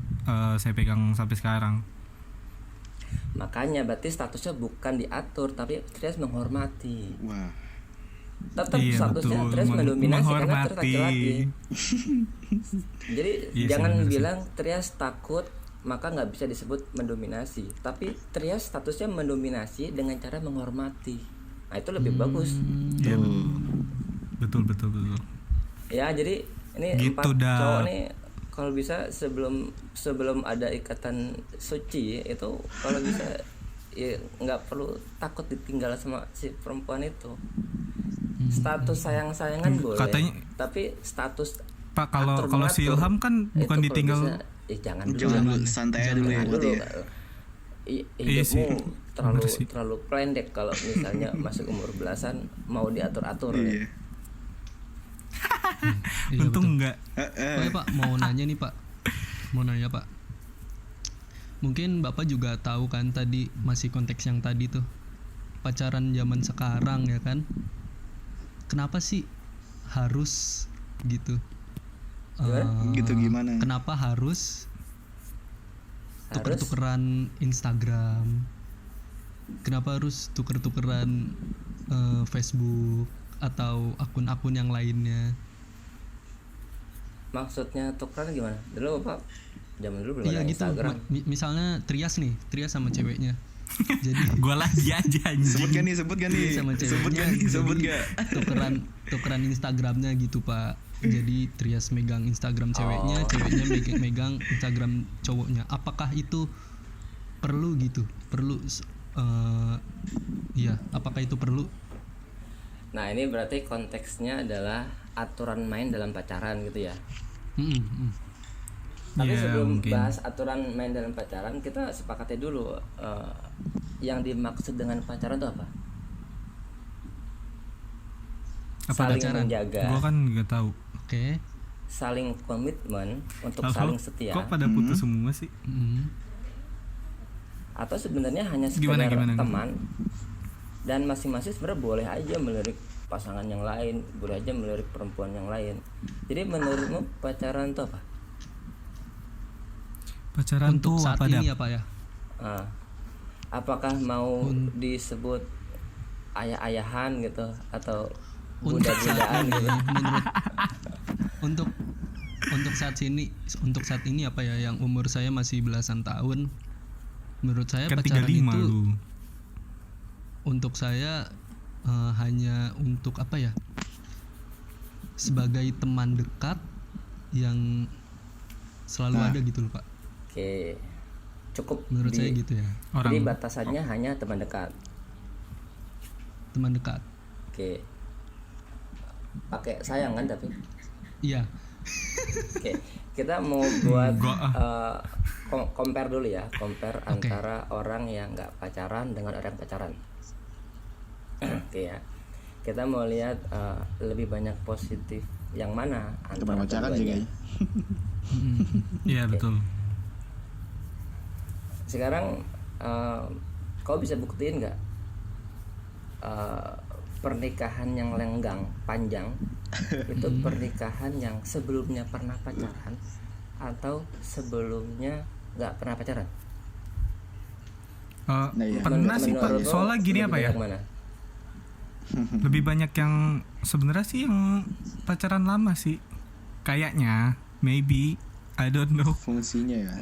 S1: saya pegang sampai sekarang.
S5: Makanya berarti statusnya bukan diatur tapi Trias menghormati.
S4: Wah.
S5: Tetap
S1: Iya,
S5: statusnya
S1: betul.
S5: Trias mendominasi karena Trias
S1: Menghormati.
S5: laki-laki. Jadi
S1: Iya sih,
S5: jangan
S1: bener sih.
S5: bilang Trias takut maka nggak bisa disebut mendominasi. Tapi Trias statusnya mendominasi dengan cara menghormati. Nah itu lebih bagus.
S1: Iya, betul.
S5: Ya jadi ini
S1: Gitu
S5: 4
S1: dah.
S5: cowok nih kalau bisa sebelum ada ikatan suci itu kalau bisa ya nggak perlu takut ditinggal sama si perempuan itu. Status sayang-sayangan boleh,
S1: Katanya-
S5: tapi status
S1: Pak, kalau
S5: atur-mengatur,
S1: si Ilham kan
S5: itu
S1: bukan
S5: kalau
S1: ditinggal.
S5: bisa, jangan dulu.
S4: Jangan dulu, santai aja dulu ya
S5: Jangan
S4: berarti
S5: dulu.
S4: ya.
S1: Iya sih,
S5: Hidupmu
S1: bener sih.
S5: terlalu pendek kalau misalnya masuk umur belasan mau diatur-atur.
S4: Iya.
S2: Iya,
S1: Untung
S2: betul.
S1: enggak.
S2: Oh ya Pak, mau nanya nih Pak. Mau nanya Pak. Mungkin Bapak juga tahu kan tadi masih konteks yang tadi tuh. Pacaran zaman sekarang ya kan. Kenapa sih harus gitu?
S4: Gitu gimana?
S2: Kenapa harus tuker-tukeran Instagram? Kenapa harus tuker-tukeran Facebook atau akun-akun yang lainnya?
S5: Maksudnya tukeran gimana? Dulu Bapak zaman dulu belum
S2: Iya
S5: ada
S2: gitu.
S5: Instagram.
S2: Misalnya Trias sama ceweknya. Jadi
S1: Gua lagi aja
S4: Sebut
S1: anjing.
S4: gak nih?
S2: sama
S4: Sebut
S2: ceweknya
S4: gak nih? Sebut
S2: jadi
S4: gak?
S2: tukeran Instagramnya gitu Pak. Jadi Trias megang Instagram ceweknya, ceweknya megang Instagram cowoknya. Apakah itu perlu gitu? Perlu iya, apakah itu perlu?
S5: Nah ini berarti konteksnya adalah aturan main dalam pacaran gitu ya. Tapi
S1: Ya,
S5: sebelum
S1: mungkin.
S5: bahas aturan main dalam pacaran, kita sepakati dulu yang dimaksud dengan pacaran itu apa?
S1: Apa
S5: Saling
S2: pacaran?
S5: menjaga,
S1: Gua kan nggak tahu.
S2: Oke.
S5: saling komitmen untuk
S1: Halo?
S5: saling setia,
S1: Kok pada putus semua sih?
S5: atau sebenarnya hanya sekedar
S1: Gimana?
S5: teman, dan masing-masing sebenarnya boleh aja melirik pasangan yang lain, boleh aja melirik perempuan yang lain. Jadi menurutmu pacaran itu apa?
S1: Pacaran
S2: Untuk
S1: tuh
S2: saat
S1: apa
S2: ini
S1: Dap?
S2: apa ya?
S5: Apakah mau disebut ayah-ayahan gitu atau
S2: Untuk
S5: bunda-bundaan
S2: saat ini,
S5: gitu?
S2: untuk saat ini apa ya, yang umur saya masih belasan tahun, menurut saya
S1: Kan
S2: pacaran
S1: 35
S2: itu
S1: lu.
S2: untuk saya hanya untuk apa ya, sebagai teman dekat yang selalu ada gitu loh Pak,
S5: Oke, cukup
S2: menurut saya gitu ya,
S5: Jadi
S1: Orang
S5: batasannya hanya teman dekat.
S2: teman dekat.
S5: Oke, pakai sayang kan tapi.
S2: Iya.
S5: Oke, kita mau buat
S1: Enggak,
S5: compare dulu ya, compare antara orang yang nggak pacaran dengan orang yang pacaran. Oke ya, kita mau lihat lebih banyak positif yang mana
S4: Teman
S5: antara
S4: pacaran juga
S5: keduanya.
S4: ya.
S1: Iya betul.
S5: Sekarang kau bisa buktiin nggak pernikahan yang lenggang panjang itu pernikahan yang sebelumnya pernah pacaran atau sebelumnya nggak pernah pacaran?
S4: Nah, iya.
S1: Pernah sih Pak.
S5: Menurut lo
S1: Soalnya gini
S5: lebih
S1: apa ya?
S5: banyak mana?
S1: Lebih banyak yang sebenarnya sih yang pacaran lama sih. Kayaknya, maybe, I don't know.
S4: Fungsinya ya.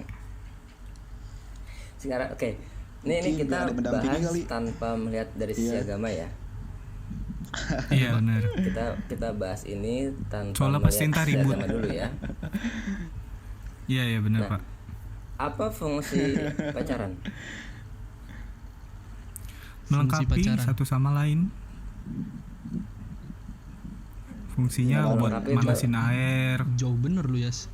S5: Sekarang oke. Ini
S4: Mungkin
S5: kita
S4: ada mendampingi
S5: bahas
S4: kali.
S5: tanpa melihat dari sisi
S4: Iya.
S5: agama ya.
S1: Iya benar.
S5: Kita bahas ini tanpa
S1: Soalnya pasti
S5: melihat
S1: ntar
S5: sisi
S1: ribut.
S5: agama dulu ya.
S1: Iya benar
S5: Nah.
S1: Pak.
S5: Apa fungsi pacaran?
S1: Melengkapi
S2: pacaran.
S1: satu sama lain. Fungsinya
S5: Ya,
S1: buat
S5: melengkapi itu-
S1: manasin air,
S2: Jauh bener lu Yas.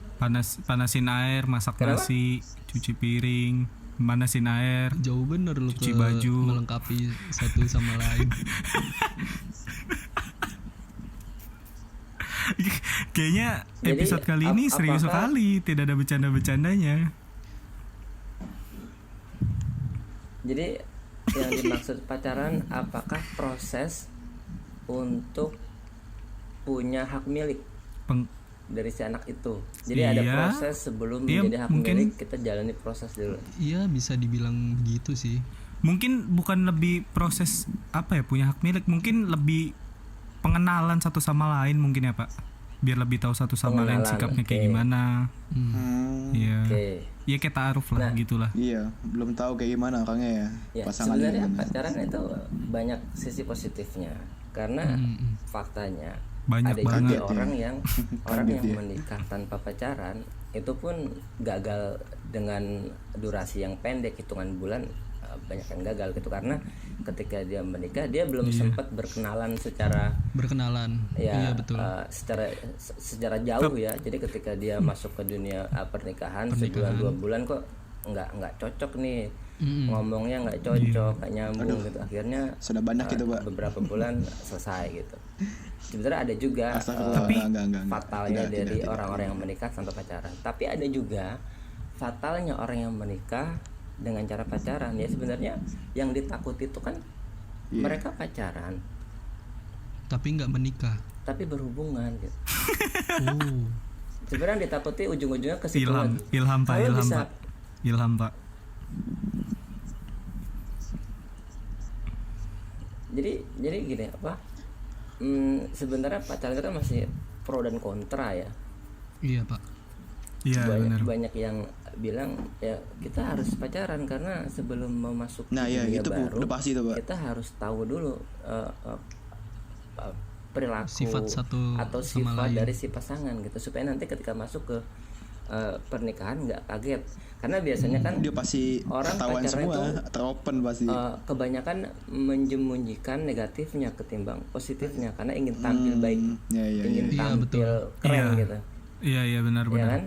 S1: panasin air, masak
S5: Kenapa?
S1: nasi, cuci piring, manasin air.
S2: Jauh bener lu
S1: Cuci
S2: ke
S1: baju.
S2: melengkapi satu sama lain.
S1: Kayaknya
S5: Jadi,
S1: episode kali ini serius
S5: apakah-
S1: sekali, tidak ada bercanda-bercandanya.
S5: Jadi yang dimaksud pacaran apakah proses untuk punya hak milik
S1: Peng-
S5: dari si anak itu? Jadi ada
S1: Iya.
S5: proses sebelum
S1: Iya,
S5: menjadi hak
S1: mungkin.
S5: milik, kita jalani proses dulu.
S2: Iya, bisa dibilang begitu sih.
S1: Mungkin bukan lebih proses apa ya punya hak milik, mungkin lebih pengenalan satu sama lain mungkin ya Pak, biar lebih tahu satu sama lain
S5: Pengenalan,
S1: sikapnya kayak
S5: oke.
S1: gimana.
S4: Hmm,
S1: Iya.
S5: Oke.
S1: Ya kayak ta'aruf lah
S5: Nah.
S1: gitulah.
S4: iya, belum tahu kayak gimana orangnya ya.
S5: Ya,
S4: Pasangannya
S5: sebenarnya
S4: gimana.
S5: pacaran itu banyak sisi positifnya karena faktanya
S1: Banyak
S5: ada
S1: banget.
S5: juga orang yang orang
S4: Kaget
S5: yang
S4: ya.
S5: menikah tanpa pacaran itu pun gagal dengan durasi yang pendek, hitungan bulan, banyak yang gagal gitu karena ketika dia menikah dia belum sempat berkenalan secara
S2: Berkenalan.
S5: ya
S2: Iya, betul.
S5: secara jauh ya. Jadi ketika dia masuk ke dunia pernikahan sebulan 2 bulan kok nggak cocok nih, ngomongnya nggak cocok, nggak nyambung gitu, akhirnya
S4: Sudah banyak gitu, Pak.
S5: beberapa bulan selesai gitu. Sebenarnya ada juga
S4: Astagfirullah, enggak.
S5: fatalnya
S4: Tidak,
S5: dari
S4: tidak.
S5: orang-orang yang menikah tanpa pacaran, tapi ada juga fatalnya orang yang menikah dengan cara pacaran. Ya sebenarnya yang ditakuti itu kan
S4: Iya.
S5: mereka pacaran
S2: Tapi nggak menikah.
S5: tapi berhubungan gitu.
S2: Oh.
S5: Sebenarnya yang ditakuti ujung-ujungnya ke situ
S1: Ilham,
S5: lagi.
S1: ilham Pak,
S5: Kalau
S1: ilham
S5: bisa-
S1: Pak. Ilham Pak.
S5: Jadi gini apa? Sebenarnya pacaran itu kan masih pro dan kontra ya.
S2: Iya, Pak.
S1: Iya, benar.
S5: banyak yang bilang ya kita harus pacaran karena sebelum mau masuk
S4: Nah,
S5: ke
S4: ya
S5: dunia
S4: itu Bu,
S5: baru
S4: udah pasti itu, Pak.
S5: kita harus tahu dulu perilaku
S2: Sifat satu
S5: atau
S2: sama
S5: sifat
S2: lain.
S5: dari si pasangan gitu supaya nanti ketika masuk ke pernikahan nggak kaget karena biasanya kan
S4: Dia pasti
S5: orang
S4: ketahuan
S5: pacaran
S4: semua,
S5: itu
S4: teropen pasti.
S5: kebanyakan menyembunyikan negatifnya ketimbang positifnya karena ingin tampil baik,
S4: ya, ya,
S5: ingin
S2: Iya,
S5: tampil
S2: betul.
S5: keren
S1: Iya.
S5: gitu,
S1: Iya benar
S5: ya
S1: benar.
S5: kan?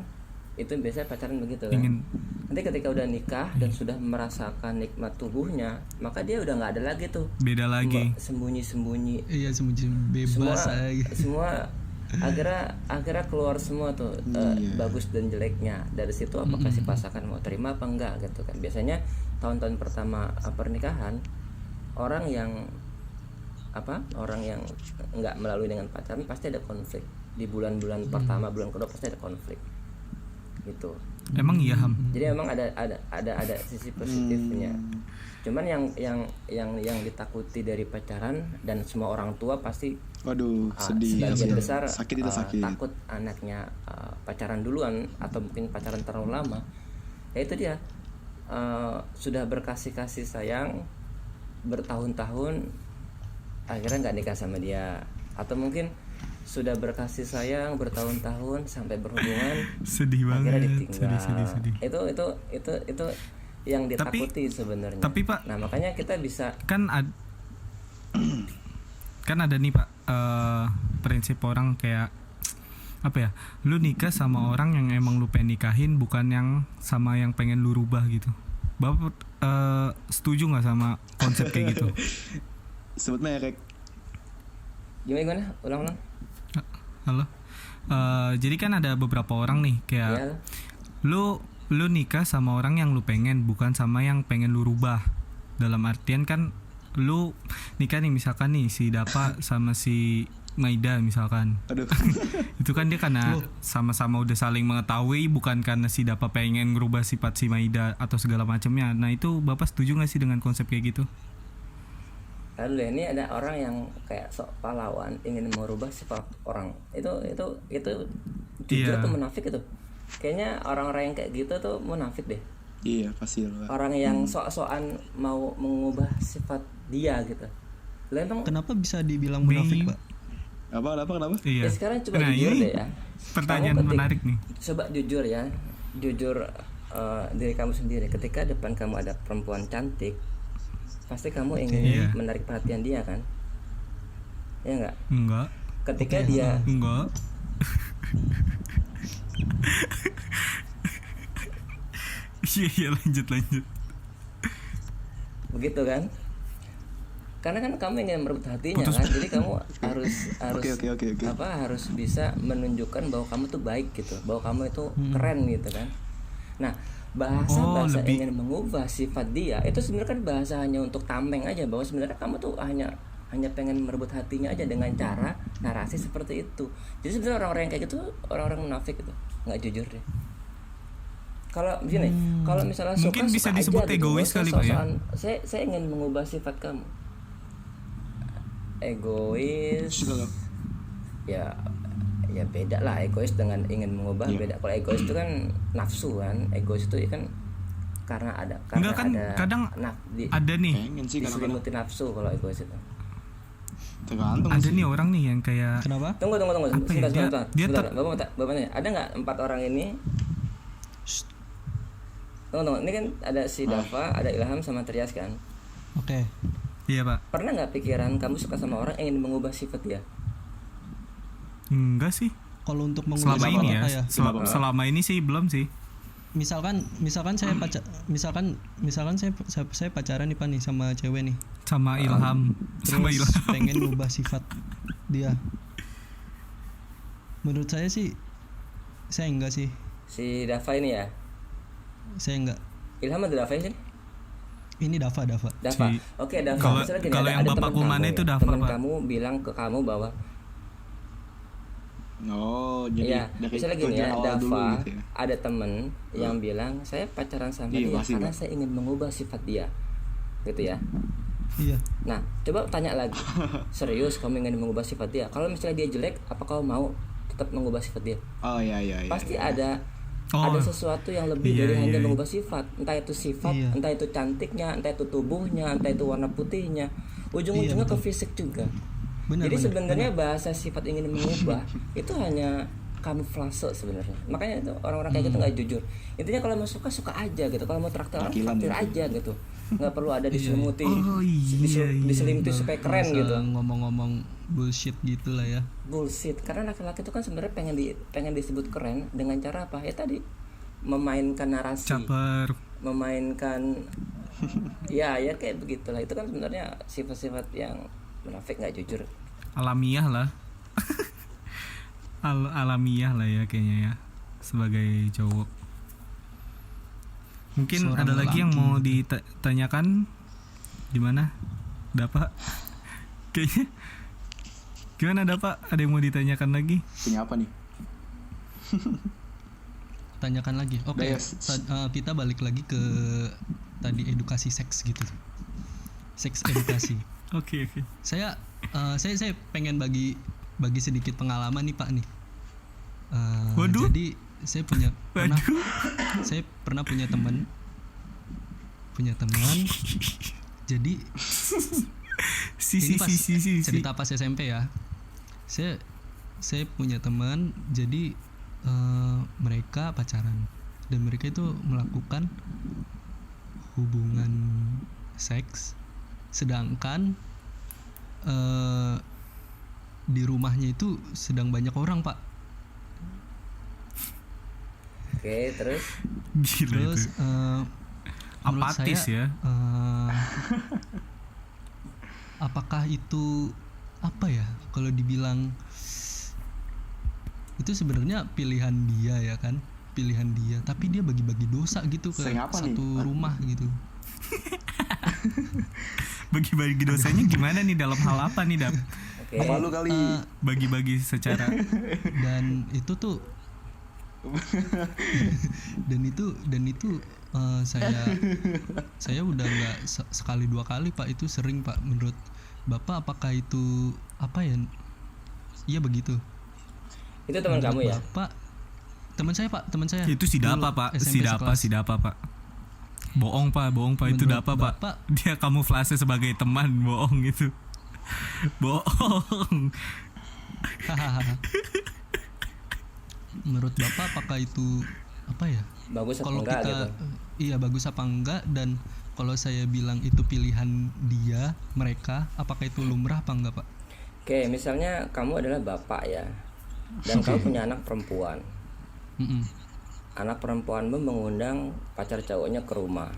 S5: Itu biasanya pacaran begitu kan.
S1: Ingin-
S5: Nanti ketika udah nikah dan sudah merasakan nikmat tubuhnya, maka dia udah nggak ada lagi tuh
S1: Beda lagi.
S5: sembunyi-sembunyi
S2: Iya sembunyi
S5: semua
S2: bebas aja.
S5: semua akhirnya keluar semua tuh bagus dan jeleknya dari situ apakah si pasangan mau terima apa enggak gitu kan. Biasanya tahun-tahun pertama pernikahan orang yang nggak melalui dengan pacaran pasti ada konflik di bulan-bulan pertama, bulan kedua pasti ada konflik gitu.
S1: Emang iya Ham.
S5: Jadi memang ada sisi positifnya. Cuman yang ditakuti dari pacaran dan semua orang tua pasti
S4: Waduh, sedih.
S5: sebagian
S4: ya.
S5: besar
S4: Sakit itu sakit.
S5: takut anaknya pacaran duluan atau mungkin pacaran terlalu lama. Ya itu dia sudah berkasih sayang bertahun-tahun akhirnya nggak nikah sama dia, atau mungkin sudah berkasih sayang bertahun-tahun sampai berhubungan
S1: Sedih
S5: akhirnya
S1: banget.
S5: ditinggal.
S1: Sedih.
S5: Itu yang ditakuti sebenarnya.
S1: tapi, Pak,
S5: nah makanya kita bisa
S1: Kan ada nih Pak prinsip orang kayak apa ya? Lu nikah sama orang yang emang lu pengen nikahin, bukan yang sama yang pengen lu rubah gitu. Bapak setuju nggak sama konsep kayak gitu?
S4: Sebut merek.
S5: gimana? Ulang.
S1: Halo. Jadi kan ada beberapa orang nih kayak
S5: Ya.
S1: lu nikah sama orang yang lu pengen, bukan sama yang pengen lu rubah. Dalam artian kan lu nikah nih misalkan nih si Dapa sama si Maida misalkan.
S4: Aduh.
S1: Itu kan dia karena sama-sama udah saling mengetahui, bukan karena si Dapa pengen ngerubah sifat si Maida atau segala macamnya. Nah itu Bapak setuju gak sih dengan konsep kayak gitu?
S5: Lalu ini ada orang yang kayak sok pahlawan ingin merubah sifat orang. Itu jujur
S1: Iya.
S5: tuh munafik itu. Kayaknya orang-orang yang kayak gitu tuh munafik deh.
S4: Iya, pasti lah.
S5: Orang yang sok-sokan mau mengubah sifat dia gitu. Lah emang
S2: Kenapa bisa dibilang munafik, Pak?
S4: Kenapa?
S1: Iya.
S5: ya sekarang coba
S1: Nah,
S5: jujur
S1: ini
S5: deh ya.
S1: pertanyaan
S5: Kamu
S1: menarik nih.
S5: Coba jujur ya. Jujur diri kamu sendiri. Ketika depan kamu ada perempuan cantik, pasti kamu ingin
S1: Iya.
S5: menarik perhatian dia kan? Ya enggak?
S1: Enggak.
S5: Ketika dia
S1: Enggak. Iya lanjut.
S5: begitu kan, karena kan kamu ingin merebut hatinya kan, jadi kamu harus
S4: Oke.
S5: harus bisa menunjukkan bahwa kamu tuh baik gitu, bahwa kamu itu keren gitu kan. Nah bahasa
S1: lebih-
S5: ingin mengubah sifat dia itu sebenarnya kan bahasa hanya untuk tameng aja, bahwa sebenarnya kamu tuh hanya pengen merebut hatinya aja dengan cara narasi seperti itu. Jadi sebenarnya orang-orang yang kayak gitu orang-orang munafik itu, nggak jujur deh. Kalau begini, kalau misalnya
S1: Mungkin bisa disebut
S5: aja gitu,
S1: egois
S5: saya
S1: kali, Pak, ya?
S5: sok-sokan, saya ingin mengubah sifat kamu. Egois. Ya beda lah, egois dengan ingin mengubah beda. Kalau egois itu kan nafsu kan, egois itu kan karena
S1: Enggak kan, kadang ada nih.
S4: Pengen sih kadang-kadang.
S5: diselimuti nafsu kalau egois itu.
S4: Tergantung
S1: Ada
S4: sih.
S1: nih orang nih yang kayak
S2: Kenapa?
S5: Tunggu.
S1: Apa ya,
S5: Sebentar.
S1: dia
S5: Bapak tanya, ada nggak 4 orang ini? Tunggu. Ini kan ada si Dava, ada Ilham sama Trias kan.
S2: Oke.
S1: iya Pak.
S5: Pernah nggak pikiran kamu suka sama orang ingin mengubah sifat dia?
S1: Enggak sih.
S2: Kalau untuk mengubah
S1: Selama
S2: sifat
S1: ini ya.
S2: apa ya?
S1: Selama ini sih belum sih.
S2: Misalkan saya saya pacaran nih Pak nih sama cewek nih.
S1: Sama Ilham. Sama
S2: Terus
S1: Ilham.
S2: pengen ngubah sifat dia. Menurut saya sih saya enggak sih.
S5: Si Dava ini ya.
S2: Saya enggak.
S5: Ilham ada Dava sih?
S2: Ini Dava.
S5: Dava.
S1: Si-
S5: Oke, Dava.
S1: Kalau-
S5: Misalnya gini,
S1: kalau yang
S5: ada
S1: Bapak
S5: teman
S1: Kumane
S5: kamu
S1: itu
S5: ya,
S1: Dava,
S5: teman
S1: Pak.
S5: kamu bilang ke kamu bahwa
S4: Oh, jadi
S5: iya,
S4: dari
S5: misalnya gini
S4: tujuan
S5: ya,
S4: awal dulu
S5: Dava
S4: gitu ya.
S5: ada temen yang bilang saya pacaran sama
S4: Iya,
S5: dia
S4: pasti,
S5: karena
S4: Pak.
S5: saya ingin mengubah sifat dia, gitu ya.
S2: Iya.
S5: Nah, coba tanya lagi, serius kamu ingin mengubah sifat dia? Kalau misalnya dia jelek, apa kamu mau tetap mengubah sifat dia?
S4: Oh iya.
S5: Pasti ada
S1: Oh,
S5: ada sesuatu yang lebih
S1: iya,
S5: dari
S1: iya,
S5: hanya
S1: iya.
S5: mengubah sifat, entah itu sifat,
S2: Iya.
S5: entah itu cantiknya, entah itu tubuhnya, entah itu warna putihnya, ujung-ujungnya ke fisik juga.
S2: Benar,
S5: Jadi
S2: benar,
S5: sebenarnya bahasa sifat ingin mengubah itu hanya kamuflase sebenarnya. Makanya itu orang-orang kayak gitu nggak jujur. Intinya kalau mau suka suka aja gitu. Kalau mau traktir orang
S4: Takilan
S5: traktir
S4: gitu.
S5: aja gitu. Nggak perlu ada diselimuti,
S1: Oh, iya, iya.
S5: diselimuti supaya keren
S2: Masa
S5: gitu.
S2: ngomong-ngomong bullshit gitu lah ya.
S5: Bullshit. Karena laki-laki itu kan sebenarnya pengen disebut keren dengan cara apa? Ya tadi memainkan narasi,
S1: Caper.
S5: memainkan ya kayak begitulah. Itu kan sebenarnya sifat-sifat yang munafik nggak jujur.
S1: Alamiah lah. Alamiah lah ya kayaknya ya sebagai cowok. Mungkin
S2: Seorang
S1: ada lagi yang
S2: lelaki.
S1: mau ditanyakan gimana? Dapat? Kayaknya gimana Dapat? Ada yang mau ditanyakan lagi?
S4: Punya apa nih?
S2: Tanyakan lagi. Oke.
S4: Udah, yes.
S2: Kita balik lagi ke tadi edukasi seks gitu. Seks edukasi.
S1: Oke.
S2: Saya pengen bagi sedikit pengalaman nih Pak nih.
S1: Waduh.
S2: Jadi saya pernah punya teman. Jadi ini pas cerita pas SMP ya. Saya punya teman. Jadi mereka pacaran dan mereka itu melakukan hubungan seks, sedangkan di rumahnya itu sedang banyak orang Pak.
S5: Oke, terus
S1: Gila
S2: Terus
S1: itu.
S2: menurut
S1: Apatis
S2: saya,
S1: ya.
S2: apakah itu apa ya? Kalau dibilang itu sebenarnya pilihan dia ya kan, pilihan dia. Tapi dia bagi-bagi dosa gitu ke
S4: Sering apa nih?
S2: satu rumah gitu.
S1: Bagi-bagi dosanya gimana nih, dalam hal apa nih, Dap?
S5: oke.
S4: Apa lu kali?
S1: Bagi-bagi secara
S2: Dan itu tuh dan itu saya udah nggak sekali dua kali Pak, itu sering Pak. Menurut Bapak apakah itu apa ya? Iya begitu.
S5: Itu teman kamu ya?
S2: Bapak, teman saya Pak, teman saya.
S1: itu si Dapa,
S2: Dulu
S1: Pak.
S2: SMP sekelas.
S1: Si Dapa, Pak. Bohong, Pak. Itu
S2: Menurut
S1: Dapa, Pak.
S2: Bapak-
S1: Dia kamuflase sebagai teman, bohong gitu. Bohong.
S2: Menurut Bapak apakah itu apa ya?
S5: Bagus apa
S2: Kalau
S5: enggak
S2: kita
S5: gitu?
S2: iya bagus apa enggak, dan kalau saya bilang itu pilihan dia, mereka, apakah itu lumrah apa enggak Pak?
S5: Oke, misalnya kamu adalah bapak ya, dan kamu punya anak perempuan.
S2: Mm-mm.
S5: Anak perempuanmu mengundang pacar cowoknya ke rumah,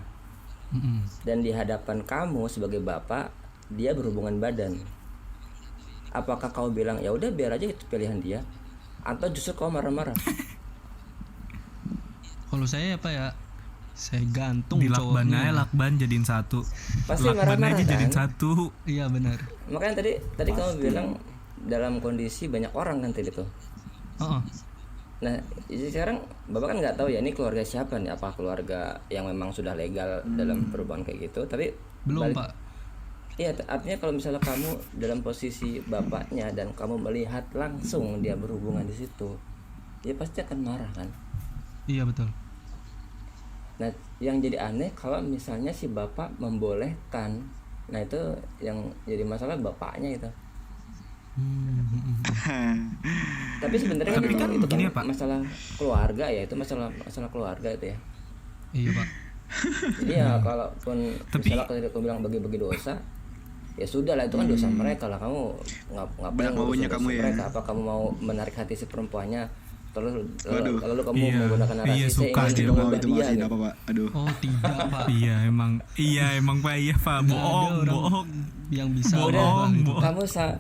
S2: Mm-mm.
S5: dan di hadapan kamu sebagai bapak, dia berhubungan badan. Apakah kamu bilang ya udah biar aja itu pilihan dia, atau justru kamu marah-marah?
S2: Kalau saya apa ya? Saya gantung
S1: Dilakban aja,
S2: cowoknya.
S1: lakban jadiin satu.
S5: Pasti
S1: Lakban
S5: marah-marah
S1: aja jadiin
S5: kan?
S1: satu.
S2: Iya benar.
S5: Makanya tadi kamu bilang dalam kondisi banyak orang kan tadi tuh.
S2: Oh,
S5: Nah, sekarang bapak kan nggak tahu ya ini keluarga siapa nih, apa keluarga yang memang sudah legal dalam perhubungan kayak gitu. Tapi
S2: belum
S5: balik-
S2: Pak.
S5: Iya, artinya kalau misalnya kamu dalam posisi bapaknya dan kamu melihat langsung dia berhubungan di situ, dia pasti akan marah kan.
S2: Iya betul.
S5: Nah, yang jadi aneh kalau misalnya si bapak membolehkan, nah itu yang jadi masalah bapaknya itu. Tapi sebenarnya
S1: Tapi kan
S5: itu
S1: gini ya, Pak.
S5: masalah keluarga ya, itu masalah keluarga itu ya.
S2: Iya Pak.
S5: Jadi ya kalaupun
S1: Tapi-
S5: misalnya kalau aku bilang bagi-bagi dosa, ya sudah lah, itu kan dosa mereka lah. Kamu ngapain
S4: Banyak
S5: ngurusin
S4: maunya
S5: dosa
S4: kamu ya.
S5: mereka? Apa kamu mau menarik hati si perempuannya? Lalu
S4: Waduh.
S5: kamu
S1: Iya,
S5: menggunakan narasi
S1: iya,
S5: saya
S1: suka
S5: ingin
S1: dia
S4: Tidak mau
S5: mengubah
S4: itu
S5: dia
S4: masih
S5: gitu.
S4: apa Pak? Aduh.
S2: Oh tidak Pak.
S1: Iya emang Pak, iya Pak.
S2: Nggak ada
S1: Bohong,
S2: orang
S1: bohong.
S2: yang bisa
S1: Bohong,
S2: merubah itu.
S1: bohong.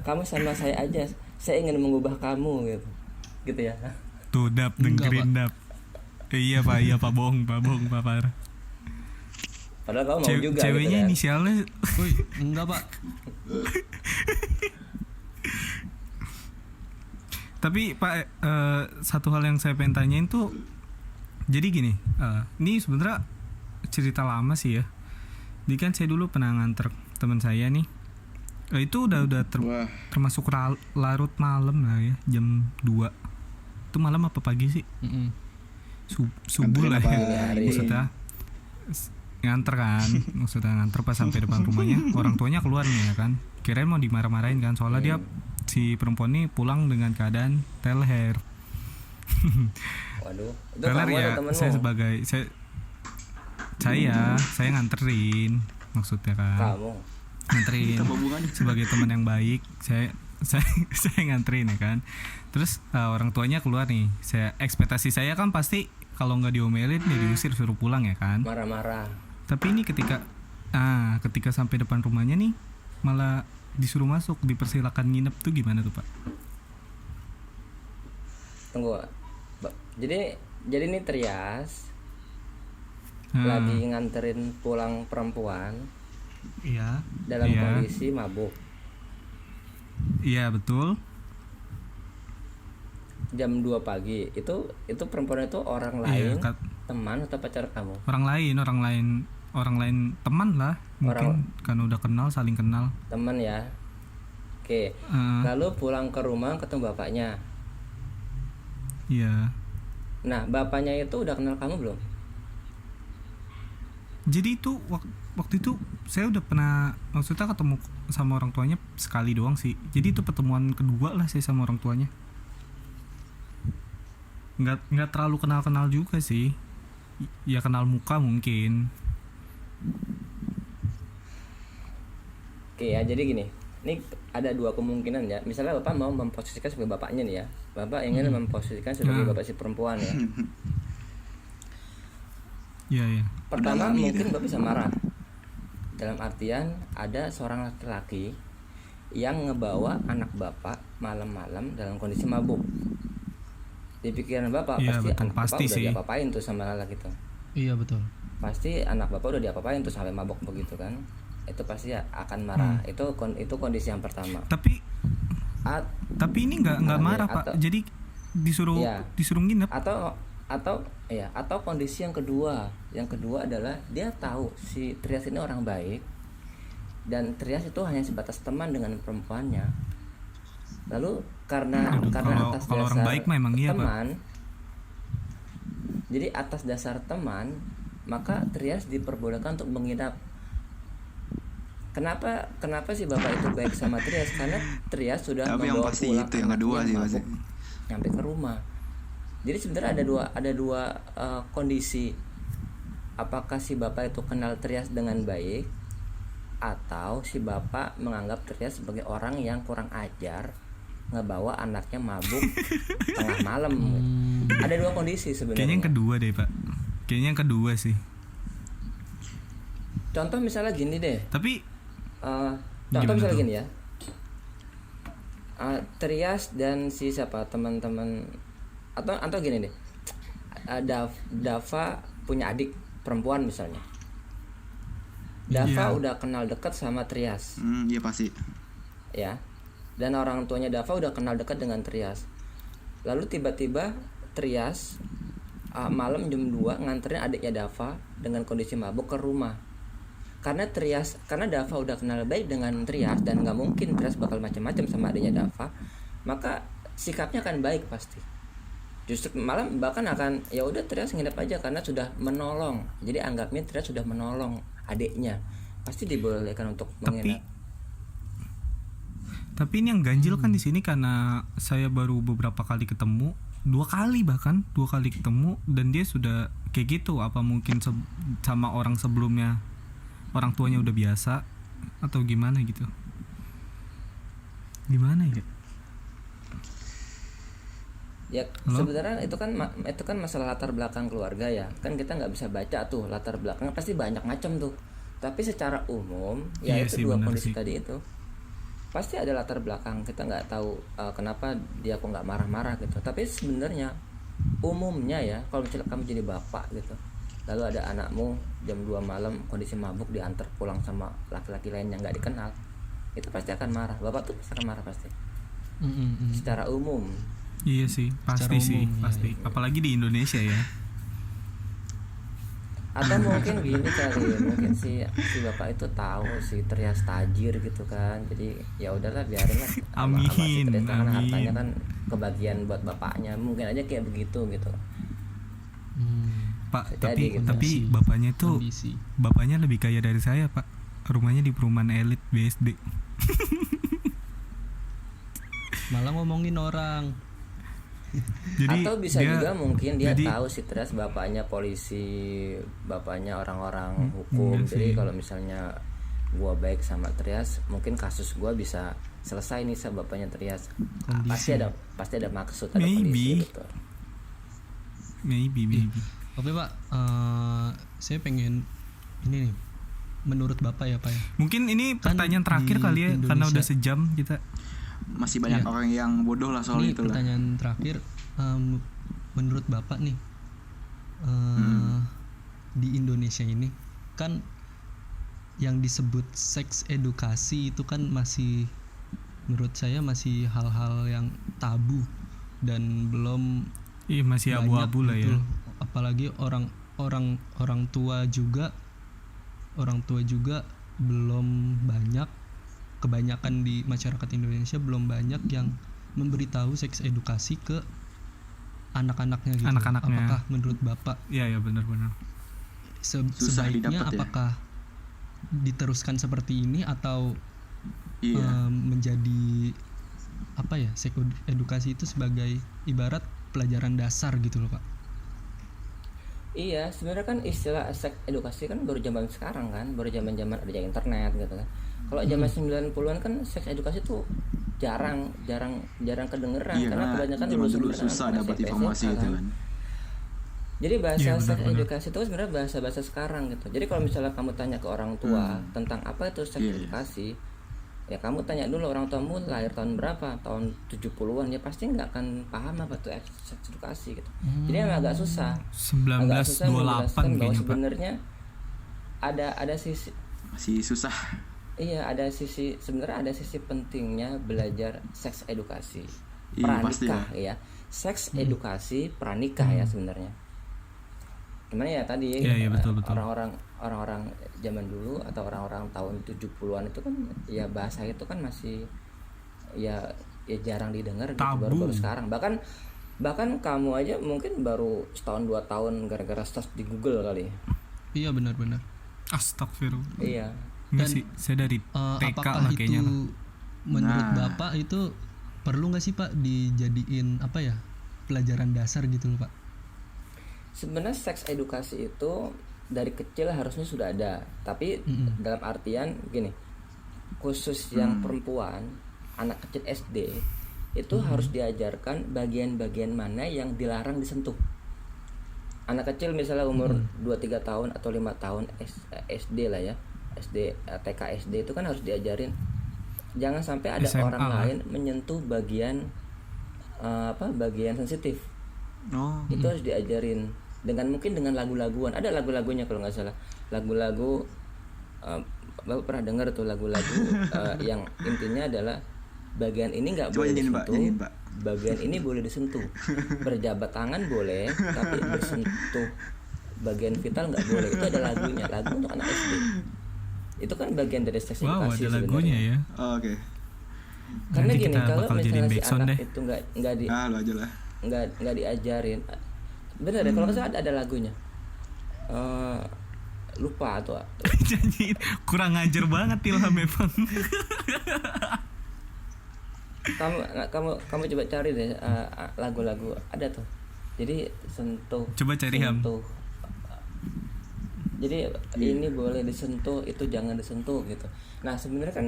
S5: Kamu sama saya aja. Saya ingin mengubah kamu gitu. Gitu ya.
S1: Tuh, Dap,
S2: Enggak,
S1: dengerin, Dap. Iya, Pak, bohong, Pak, parah.
S5: Padahal kamu mau juga
S1: Ceweknya
S5: gitu kan.
S1: inisialnya
S2: Woi, enggak Pak.
S1: Tapi Pak, satu hal yang saya pengen tanyain tuh, jadi gini, ini sebenarnya cerita lama sih ya. Jadi kan saya dulu pernah nganter teman saya nih, itu udah
S4: Wah,
S1: termasuk larut malam lah ya, jam 2. Itu malam apa pagi sih?
S2: Mm-mm.
S1: subuh lah
S4: Nganterin
S1: ya.
S5: apa?
S1: Maksudnya nganter kan, maksudnya nganter pas sampai depan rumahnya, orang tuanya keluar nih ya kan. Kirain mau dimarah-marahin kan, soalnya dia si perempuan ini pulang dengan keadaan teler.
S5: Waduh, itu
S1: Teler
S5: kamu
S1: ya,
S5: ada temenmu?
S1: saya sebagai saya nganterin, maksudnya kan.
S5: Kamu.
S1: Nganterin
S4: Apa hubungannya?
S1: sebagai teman yang baik, saya saya nganterin ya kan. Terus orang tuanya keluar nih, ekspektasi saya kan pasti kalau nggak diomelin ya diusir, suruh pulang ya kan.
S5: Marah-marah.
S1: Tapi ini ketika sampai depan rumahnya nih malah disuruh masuk, dipersilakan nginep tuh gimana tuh Pak?
S5: Tunggu. Jadi ini Trias
S1: Ah,
S5: lagi nganterin pulang perempuan
S2: Iya.
S5: dalam
S1: Iya.
S5: kondisi mabuk.
S1: iya betul.
S5: Jam 2 pagi. Itu perempuan itu orang
S1: Iya,
S5: lain, teman atau pacar kamu?
S1: orang lain teman lah, mungkin karena udah kenal, saling kenal.
S5: Teman ya. Oke.
S1: Eh,
S5: Lalu pulang ke rumah ketemu bapaknya.
S1: iya.
S5: Nah, bapaknya itu udah kenal kamu belum?
S1: Jadi itu waktu itu saya udah pernah, maksudnya ketemu sama orang tuanya sekali doang sih. Jadi itu pertemuan kedua lah saya sama orang tuanya. Nggak terlalu kenal juga sih. Ya kenal muka mungkin.
S5: Oke ya, jadi gini. Ini ada dua kemungkinan ya. Misalnya Bapak mau memposisikan sebagai bapaknya nih ya. Bapak ingin memposisikan sebagai bapak si perempuan ya.
S1: Iya iya.
S5: Pertama
S4: Mendalami
S5: mungkin Bapak bisa marah. Dalam artian ada seorang laki-laki yang ngebawa anak Bapak malam-malam dalam kondisi mabuk. Di pikiran Bapak
S1: Iya,
S5: pasti
S1: betul.
S5: anak
S1: Pasti
S5: Bapak udah
S1: sih.
S5: diapa-apain tuh sama laki itu.
S2: Iya betul.
S5: Pasti anak Bapak udah diapa-apain tuh sampai mabuk begitu kan. Itu pasti akan marah. Itu kondisi yang pertama.
S1: Tapi
S5: At-
S1: ini nggak
S5: Nah,
S1: marah
S5: iya,
S1: Pak.
S5: atau-
S1: Jadi disuruh
S5: Iya.
S1: nginep.
S5: atau kondisi yang kedua adalah dia tahu si Trias ini orang baik dan Trias itu hanya sebatas teman dengan perempuannya. Lalu karena
S1: Aduh,
S5: atas
S1: kalau
S5: dasar
S1: orang baik mah emang iya, Pak.
S5: teman, jadi atas dasar teman maka Trias diperbolehkan untuk menginap. Kenapa sih bapak itu baik sama Trias? Karena Trias sudah
S4: Tapi yang
S5: membawa
S4: pasti
S5: pulang
S4: itu yang kedua
S5: anaknya
S4: sih
S5: yang
S4: pasti.
S5: mabuk nyampe ke rumah. Jadi sebenarnya ada dua kondisi. Apakah si bapak itu kenal Trias dengan baik atau si bapak menganggap Trias sebagai orang yang kurang ajar ngebawa anaknya mabuk tengah malam. Ada dua kondisi sebenarnya.
S1: Kayaknya yang kedua deh Pak. Kayaknya yang kedua sih.
S5: Contoh misalnya gini deh.
S1: Tapi
S5: Contoh
S1: Gimana
S5: misalnya
S1: tuh?
S5: gini ya. Trias dan si siapa teman-teman atau gini deh. Dava punya adik perempuan misalnya. Dava
S1: Iya.
S5: udah kenal dekat sama Trias,
S4: Iya pasti.
S5: ya. Dan orang tuanya Dava udah kenal dekat dengan Trias. Lalu tiba-tiba Trias malam jam 2 nganterin adiknya Dava dengan kondisi mabuk ke rumah. Karena Dava udah kenal baik dengan Trias dan nggak mungkin Trias bakal macam-macam sama adiknya Dava, maka sikapnya akan baik pasti. Justru malam bahkan akan ya udah Trias nginep aja karena sudah menolong. Jadi anggapnya Trias sudah menolong adiknya, pasti dibolehkan untuk menginap.
S1: Tapi ini yang ganjil kan di sini karena saya baru beberapa kali ketemu, dua kali ketemu dan dia sudah kayak gitu. Apa mungkin sama orang sebelumnya orang tuanya udah biasa atau gimana gitu? Gimana ya?
S5: Ya
S1: Halo?
S5: sebenarnya itu kan masalah latar belakang keluarga ya. Kan kita nggak bisa baca tuh latar belakangnya, pasti banyak macam tuh. Tapi secara umum ya
S1: Iya
S5: itu
S1: sih,
S5: dua
S1: benar
S5: kondisi
S1: sih.
S5: tadi itu. Pasti ada latar belakang, kita nggak tahu kenapa dia kok nggak marah-marah gitu. Tapi sebenarnya umumnya ya, kalau misalnya kamu jadi bapak gitu, lalu ada anakmu jam 2 malam kondisi mabuk diantar pulang sama laki-laki lain yang nggak dikenal, itu pasti akan marah. Bapak tuh pasti akan marah pasti. Secara umum.
S1: Iya sih, pasti
S2: Secara
S1: sih,
S2: umum,
S1: pasti. Apalagi di Indonesia ya.
S5: Atau mungkin gini kali, mungkin si bapak itu tahu si Trias tajir gitu kan, jadi ya udahlah biarin lah sama si
S1: Amin,
S5: Trias, karena
S1: amin.
S5: hartanya kan kebagian buat bapaknya, mungkin aja kayak begitu gitu.
S1: Pak,
S5: Bisa jadi gitu.
S1: tapi bapaknya tuh
S2: Ambisi.
S1: bapaknya lebih kaya dari saya, Pak. Rumahnya di perumahan elit BSD.
S2: Malah ngomongin orang.
S1: Jadi
S5: Atau bisa juga mungkin dia
S1: jadi-
S5: tahu si Trias bapaknya polisi, bapaknya orang-orang hukum.
S1: iya
S5: Jadi
S1: sih.
S5: kalau misalnya gua baik sama Trias, mungkin kasus gua bisa selesai nih sama bapaknya Trias. Pasti ada maksud, ada
S1: Maybe.
S5: kondisi gitu.
S1: maybe.
S2: Oke Pak, saya pengen ini nih, menurut Bapak ya Pak ya.
S1: Mungkin ini
S2: Kan
S1: pertanyaan terakhir
S2: di
S1: kali ya, karena
S2: Indonesia-
S1: udah sejam kita.
S4: Masih banyak
S2: Iya.
S4: orang yang bodoh lah soal
S2: Ini
S4: itu lah.
S2: pertanyaan terakhir, menurut Bapak nih, di Indonesia ini kan yang disebut seks edukasi itu kan masih, menurut saya masih hal-hal yang tabu dan belum
S1: Iya, masih
S2: banyak
S1: abu-abu lah
S2: gitu.
S1: ya.
S2: Apalagi orang tua juga belum banyak, kebanyakan di masyarakat Indonesia belum banyak yang memberitahu seks edukasi ke anak-anaknya gitu.
S1: Anak-anaknya.
S2: Apakah menurut Bapak
S1: Iya, benar-benar.
S4: Susah
S2: sebaiknya
S4: didapat ya?
S2: apakah diteruskan seperti ini atau
S4: Iya.
S2: menjadi apa ya, seks edukasi itu sebagai ibarat pelajaran dasar gitu loh Pak.
S5: Iya, sebenarnya kan istilah seks edukasi kan baru zaman sekarang kan, baru zaman-zaman adanya internet gitu kan. Kalau zaman 90-an kan seks edukasi tuh jarang kedengeran
S4: Iya,
S5: karena kebanyakan
S4: zaman
S5: lulusan
S4: dulu
S5: kan
S4: susah
S5: masih
S4: dapat
S5: SMP
S4: informasi itu kan.
S5: Jadi bahasa
S1: Iya,
S5: seks
S1: benar-benar.
S5: edukasi itu sebenarnya bahasa sekarang gitu. Jadi kalau misalnya kamu tanya ke orang tua tentang apa itu seks
S4: Iya, iya.
S5: edukasi, ya kamu tanya dulu orang tuamu lahir tahun berapa, tahun 70-an, ya pasti nggak akan paham apa itu seks edukasi gitu. Jadi emang agak susah. Agak susah
S1: 1928
S5: menjelaskan bahwa
S1: kayaknya, Pak.
S5: sebenarnya ada sisi.
S4: Masih susah.
S5: Iya, sebenarnya ada sisi pentingnya belajar seks edukasi.
S4: Iya, pasti
S5: Pranikah ya. Seks edukasi pranikah ya sebenarnya. Gimana ya tadi
S1: Iya, betul.
S5: orang-orang zaman dulu atau orang-orang tahun 70-an itu kan ya bahasa itu kan masih ya jarang didengar gitu,
S1: Tabu.
S5: baru sekarang. Bahkan kamu aja mungkin baru setahun 2 tahun gara-gara search di Google kali.
S2: Iya benar-benar.
S1: Astagfirullah.
S5: Iya.
S1: Enggak
S2: Dan,
S1: sih, saya dari TK
S2: apakah
S1: lah
S2: itu
S1: kayaknya.
S2: menurut
S4: Nah.
S2: Bapak itu perlu nggak sih Pak dijadiin apa ya, pelajaran dasar gitu loh Pak?
S5: Sebenarnya seks edukasi itu dari kecil harusnya sudah ada, tapi dalam artian gini, khusus yang perempuan, anak kecil SD itu harus diajarkan bagian-bagian mana yang dilarang disentuh. Anak kecil misalnya umur 2-3 tahun atau 5 tahun SD lah ya, SD, TK SD itu kan harus diajarin jangan sampai ada
S1: SMA
S5: orang
S1: lah.
S5: lain menyentuh bagian bagian sensitif.
S4: Oh.
S5: Itu harus diajarin mungkin dengan lagu-laguan, ada lagu-lagunya kalau nggak salah, lagu-lagu Bapak pernah dengar tuh lagu-lagu yang intinya adalah bagian ini nggak
S4: Coba
S5: boleh
S4: nyanyiin, Pak.
S5: disentuh,
S4: Nyanyiin, Pak.
S5: bagian ini boleh disentuh, berjabat tangan boleh tapi bersentuh bagian vital nggak boleh. Itu ada lagunya, lagu untuk anak SD. Itu kan bagian dari seks
S1: Wow,
S5: edukasi
S1: ada lagunya
S5: sebenarnya.
S1: ya.
S4: Oh, oke.
S5: Karena
S1: Nanti
S5: gini,
S1: kita
S5: kalau
S1: bakal jadiin
S5: misalnya si
S1: backsound
S5: anak
S1: deh.
S5: itu nggak
S4: Lu aja lah.
S5: nggak diajarin, bener deh kalau nggak salah ada lagunya. Lupa tuh.
S1: Janji kurang ngajar banget Ilham memang.
S5: kamu coba cari deh lagu-lagu ada tuh. Jadi sentuh.
S1: Coba cari, Ham.
S5: sentuh. Jadi ini boleh disentuh, itu jangan disentuh gitu. Nah sebenarnya kan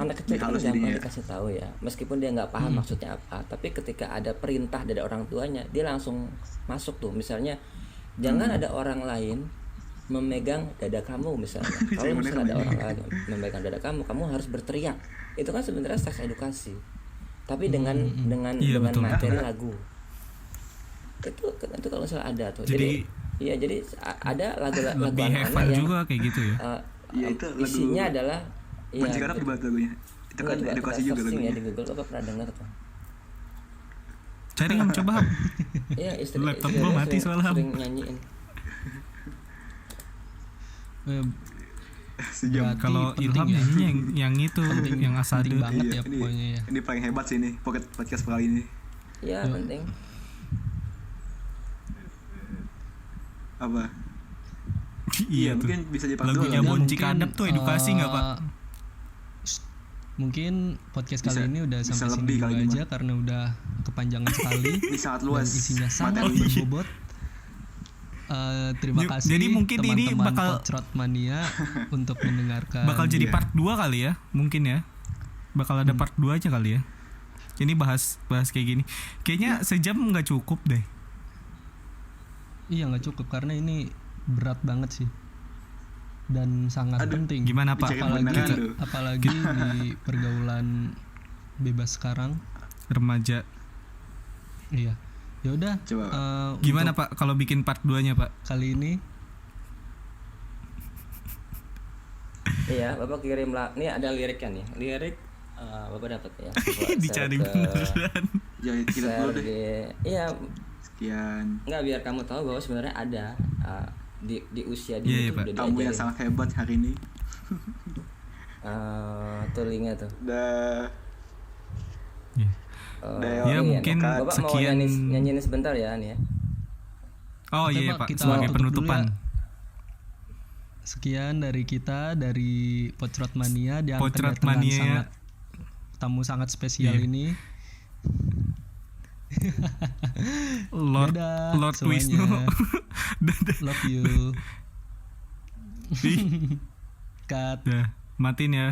S5: anak kecil kan
S4: dihalus
S5: gampang
S4: jadinya ya.
S5: dikasih tahu ya, meskipun dia nggak paham maksudnya apa, tapi ketika ada perintah dari orang tuanya, dia langsung masuk tuh. Misalnya jangan ada orang lain memegang dada kamu misalnya. Kalau misalnya ada orang lain memegang dada kamu harus berteriak. Itu kan sebenarnya seks edukasi, tapi dengan
S1: Iya, betul.
S5: materi lagu. Itu kalau misalnya ada tuh. Jadi ada lagu-lagu
S1: Lebih
S5: anak-anak
S1: heaven
S5: yang
S1: juga kayak gitu ya.
S4: Iya, itu lagu
S5: isinya adalah
S4: Kunci Karap dibuat lagunya. Itu kan
S5: coba
S4: edukasi
S5: kita
S4: juga
S5: searching ya
S4: lagunya.
S5: di Google, Bapak pernah dengar tuh.
S1: Cari Ham, coba Ham.
S5: Iya, istri
S1: Laptop
S5: istri
S1: gua
S5: saya
S1: mati soalnya.
S5: sering nyanyiin.
S4: Sejam.
S2: Berarti
S1: Kalau
S2: penting
S1: Ilham
S2: ya.
S1: nyanyinya yang itu, yang asade.
S2: Penting banget
S4: Iya,
S2: ya pokoknya ya.
S4: ini paling hebat sih ini podcast kali ini.
S5: Iya, penting.
S4: Apa?
S1: Iya tuh.
S4: Mungkin bisa jadi part
S1: Lagunya
S4: 2 lah.
S1: Bonci Kadep tuh edukasi nggak, Pak?
S2: Mungkin podcast
S4: Bisa-
S2: kali ini udah
S4: bisa
S2: sampai sini
S4: lebih
S2: dulu
S4: kali ini,
S2: aja karena udah kepanjangan sekali.
S4: Ini sangat
S2: Dan
S4: luas
S2: isinya sangat
S4: materi.
S2: berbobot. Terima
S1: Jadi-
S2: kasih
S1: jadi mungkin ini
S2: teman-teman
S1: bakal-
S2: Pocrot Mania untuk mendengarkan.
S1: Bakal jadi
S4: Iya.
S1: part 2 kali ya, mungkin ya. Bakal ada part 2 aja kali ya. Ini bahas kayak gini. Kayaknya sejam nggak cukup deh.
S2: Iya nggak cukup karena ini berat banget sih dan sangat
S4: Aduh,
S2: penting.
S1: Gimana, Pak?
S4: Bicara
S2: Apalagi
S4: kebenaran tuh.
S2: apalagi di pergaulan bebas sekarang.
S1: Remaja.
S2: Iya. Ya udah.
S4: Coba, Pak.
S1: Gimana, Pak, kalau bikin part 2-nya, Pak?
S2: Kali ini
S5: Iya, Bapak kirim lah. Ini ada liriknya nih. Lirik Bapak dapat ya. Coba
S1: Dicari
S5: share ke-
S1: beneran.
S4: Jangan kita
S5: share
S4: dulu deh.
S5: Iya,
S4: Sekian.
S5: enggak biar kamu tahu bahwa sebenarnya ada di usia
S1: Iya,
S5: dia
S1: iya,
S5: itu
S1: Pak.
S5: udah
S4: Tamu yang
S5: diajarin.
S4: sangat hebat hari ini.
S5: Tuh linknya tuh.
S4: Dah.
S1: Iya.
S4: Dah,
S1: Ya,
S5: ini
S1: mungkin
S5: Bapak mau
S1: sekian.
S5: nyanyiin sebentar ya nih ya.
S1: Oh
S2: Oke,
S1: iya,
S2: Pak,
S1: Pak,
S2: kita
S1: sebagai
S2: tutup dulu
S1: penutupan.
S2: ya. Sekian dari kita dari Pocrot Mania yang
S1: Pocrot
S2: kedatangan
S1: Mania.
S2: sangat tamu sangat spesial
S1: Iya.
S2: ini.
S1: Lord
S2: Dadah
S1: Lord
S2: semuanya.
S1: Wisnu. Dadah.
S2: Love you.
S1: Ih,
S2: Cut.
S1: Dah, matiin ya.